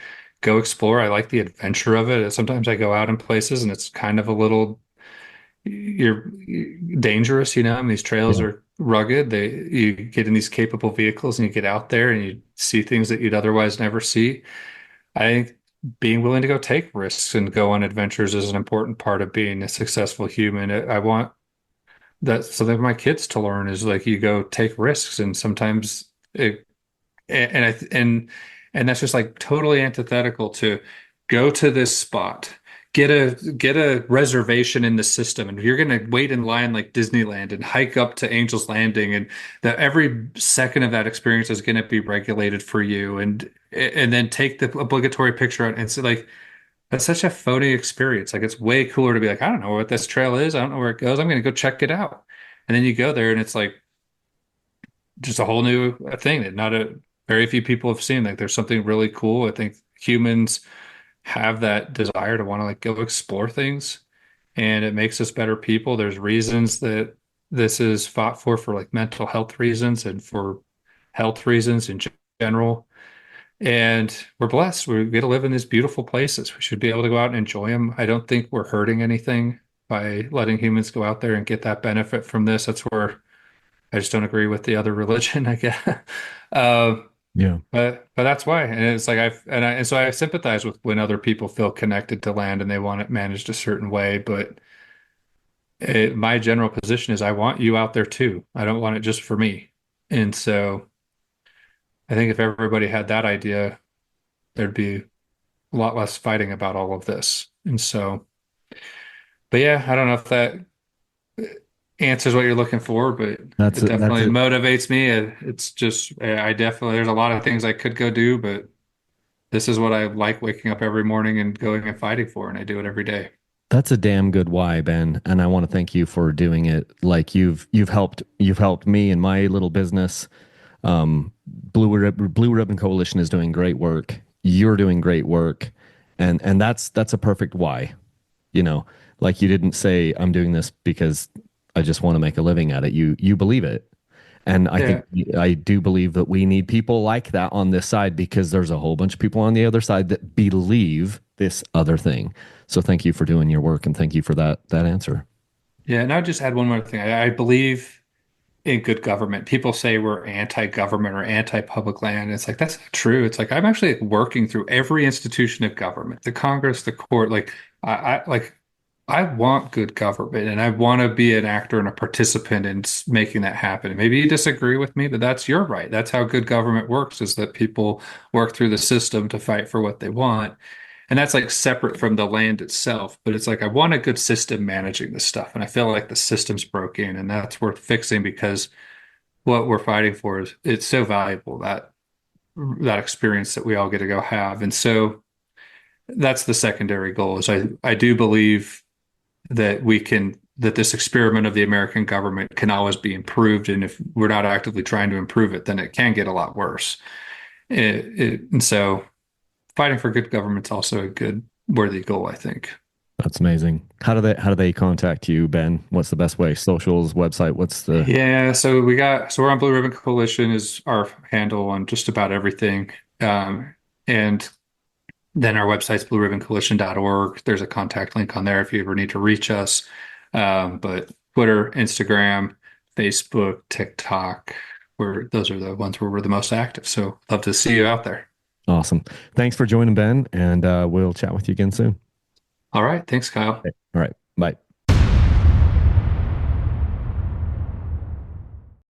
go explore. I like the adventure of it. Sometimes I go out in places and it's kind of a little you're dangerous, you know. I mean, these trails Yeah. are rugged. You get in these capable vehicles and you get out there and you see things that you'd otherwise never see. I think being willing to go take risks and go on adventures is an important part of being a successful human. I want that's something for my kids to learn is like you go take risks and sometimes it and I and that's just like totally antithetical to go to this spot, get a reservation in the system, and you're gonna wait in line like Disneyland and hike up to Angel's Landing, and that every second of that experience is gonna be regulated for you, and then take the obligatory picture out and say like that's such a phony experience. Like it's way cooler to be like, I don't know what this trail is. I don't know where it goes. I'm gonna go check it out. And then you go there and it's like just a whole new thing that not a very few people have seen. Like there's something really cool. I think humans have that desire to want to like go explore things and it makes us better people. There's reasons that this is fought for like mental health reasons and for health reasons in general. And we're blessed. We get to live in these beautiful places. We should be able to go out and enjoy them. I don't think we're hurting anything by letting humans go out there and get that benefit from this. That's where I just don't agree with the other religion, I guess. Yeah. But that's why, and it's like and so I sympathize with when other people feel connected to land and they want it managed a certain way. But my general position is I want you out there too. I don't want it just for me. And so I think if everybody had that idea, there'd be a lot less fighting about all of this. And so, but yeah, I don't know if that answers what you're looking for, but That's it it. That's definitely it. motivates me. It's just, I definitely, there's a lot of things I could go do, but this is what I like waking up every morning and going and fighting for, and I do it every day. That's a damn good why, Ben. And I want to thank you for doing it. Like you've helped me in my little business. Blue Ribbon Coalition is doing great work. You're doing great work. And that's a perfect why. You know, like you didn't say I'm doing this because I just want to make a living at it. You believe it. And I Yeah. think I do believe that we need people like that on this side because there's a whole bunch of people on the other side that believe this other thing. So thank you for doing your work and thank you for that answer. Yeah. And I'll just add one more thing. I believe in good government. People say we're anti-government or anti-public land. It's like that's not true. It's like I'm actually working through every institution of government, the Congress, the court. Like I want good government, and I want to be an actor and a participant in making that happen. Maybe you disagree with me, but that's your right. That's how good government works, is that people work through the system to fight for what they want. And that's like separate from the land itself. But it's like I want a good system managing this stuff. And I feel like the system's broken and that's worth fixing because what we're fighting for is it's so valuable, that experience that we all get to go have. And so that's the secondary goal is I do believe that that this experiment of the American government can always be improved. And if we're not actively trying to improve it, then it can get a lot worse. And so fighting for good government's also a good worthy goal, I think. That's amazing. How do they contact you, Ben? What's the best way? Socials, website, what's the Yeah, so we're on Blue Ribbon Coalition is our handle on just about everything. And then our website's blueribboncoalition.org. There's a contact link on there if you ever need to reach us. But Twitter, Instagram, Facebook, TikTok, those are the ones where we're the most active. So love to see you out there. awesome. Thanks for joining, Ben, and we'll chat with you again soon. All right, thanks, Kyle. Okay. All right. Bye.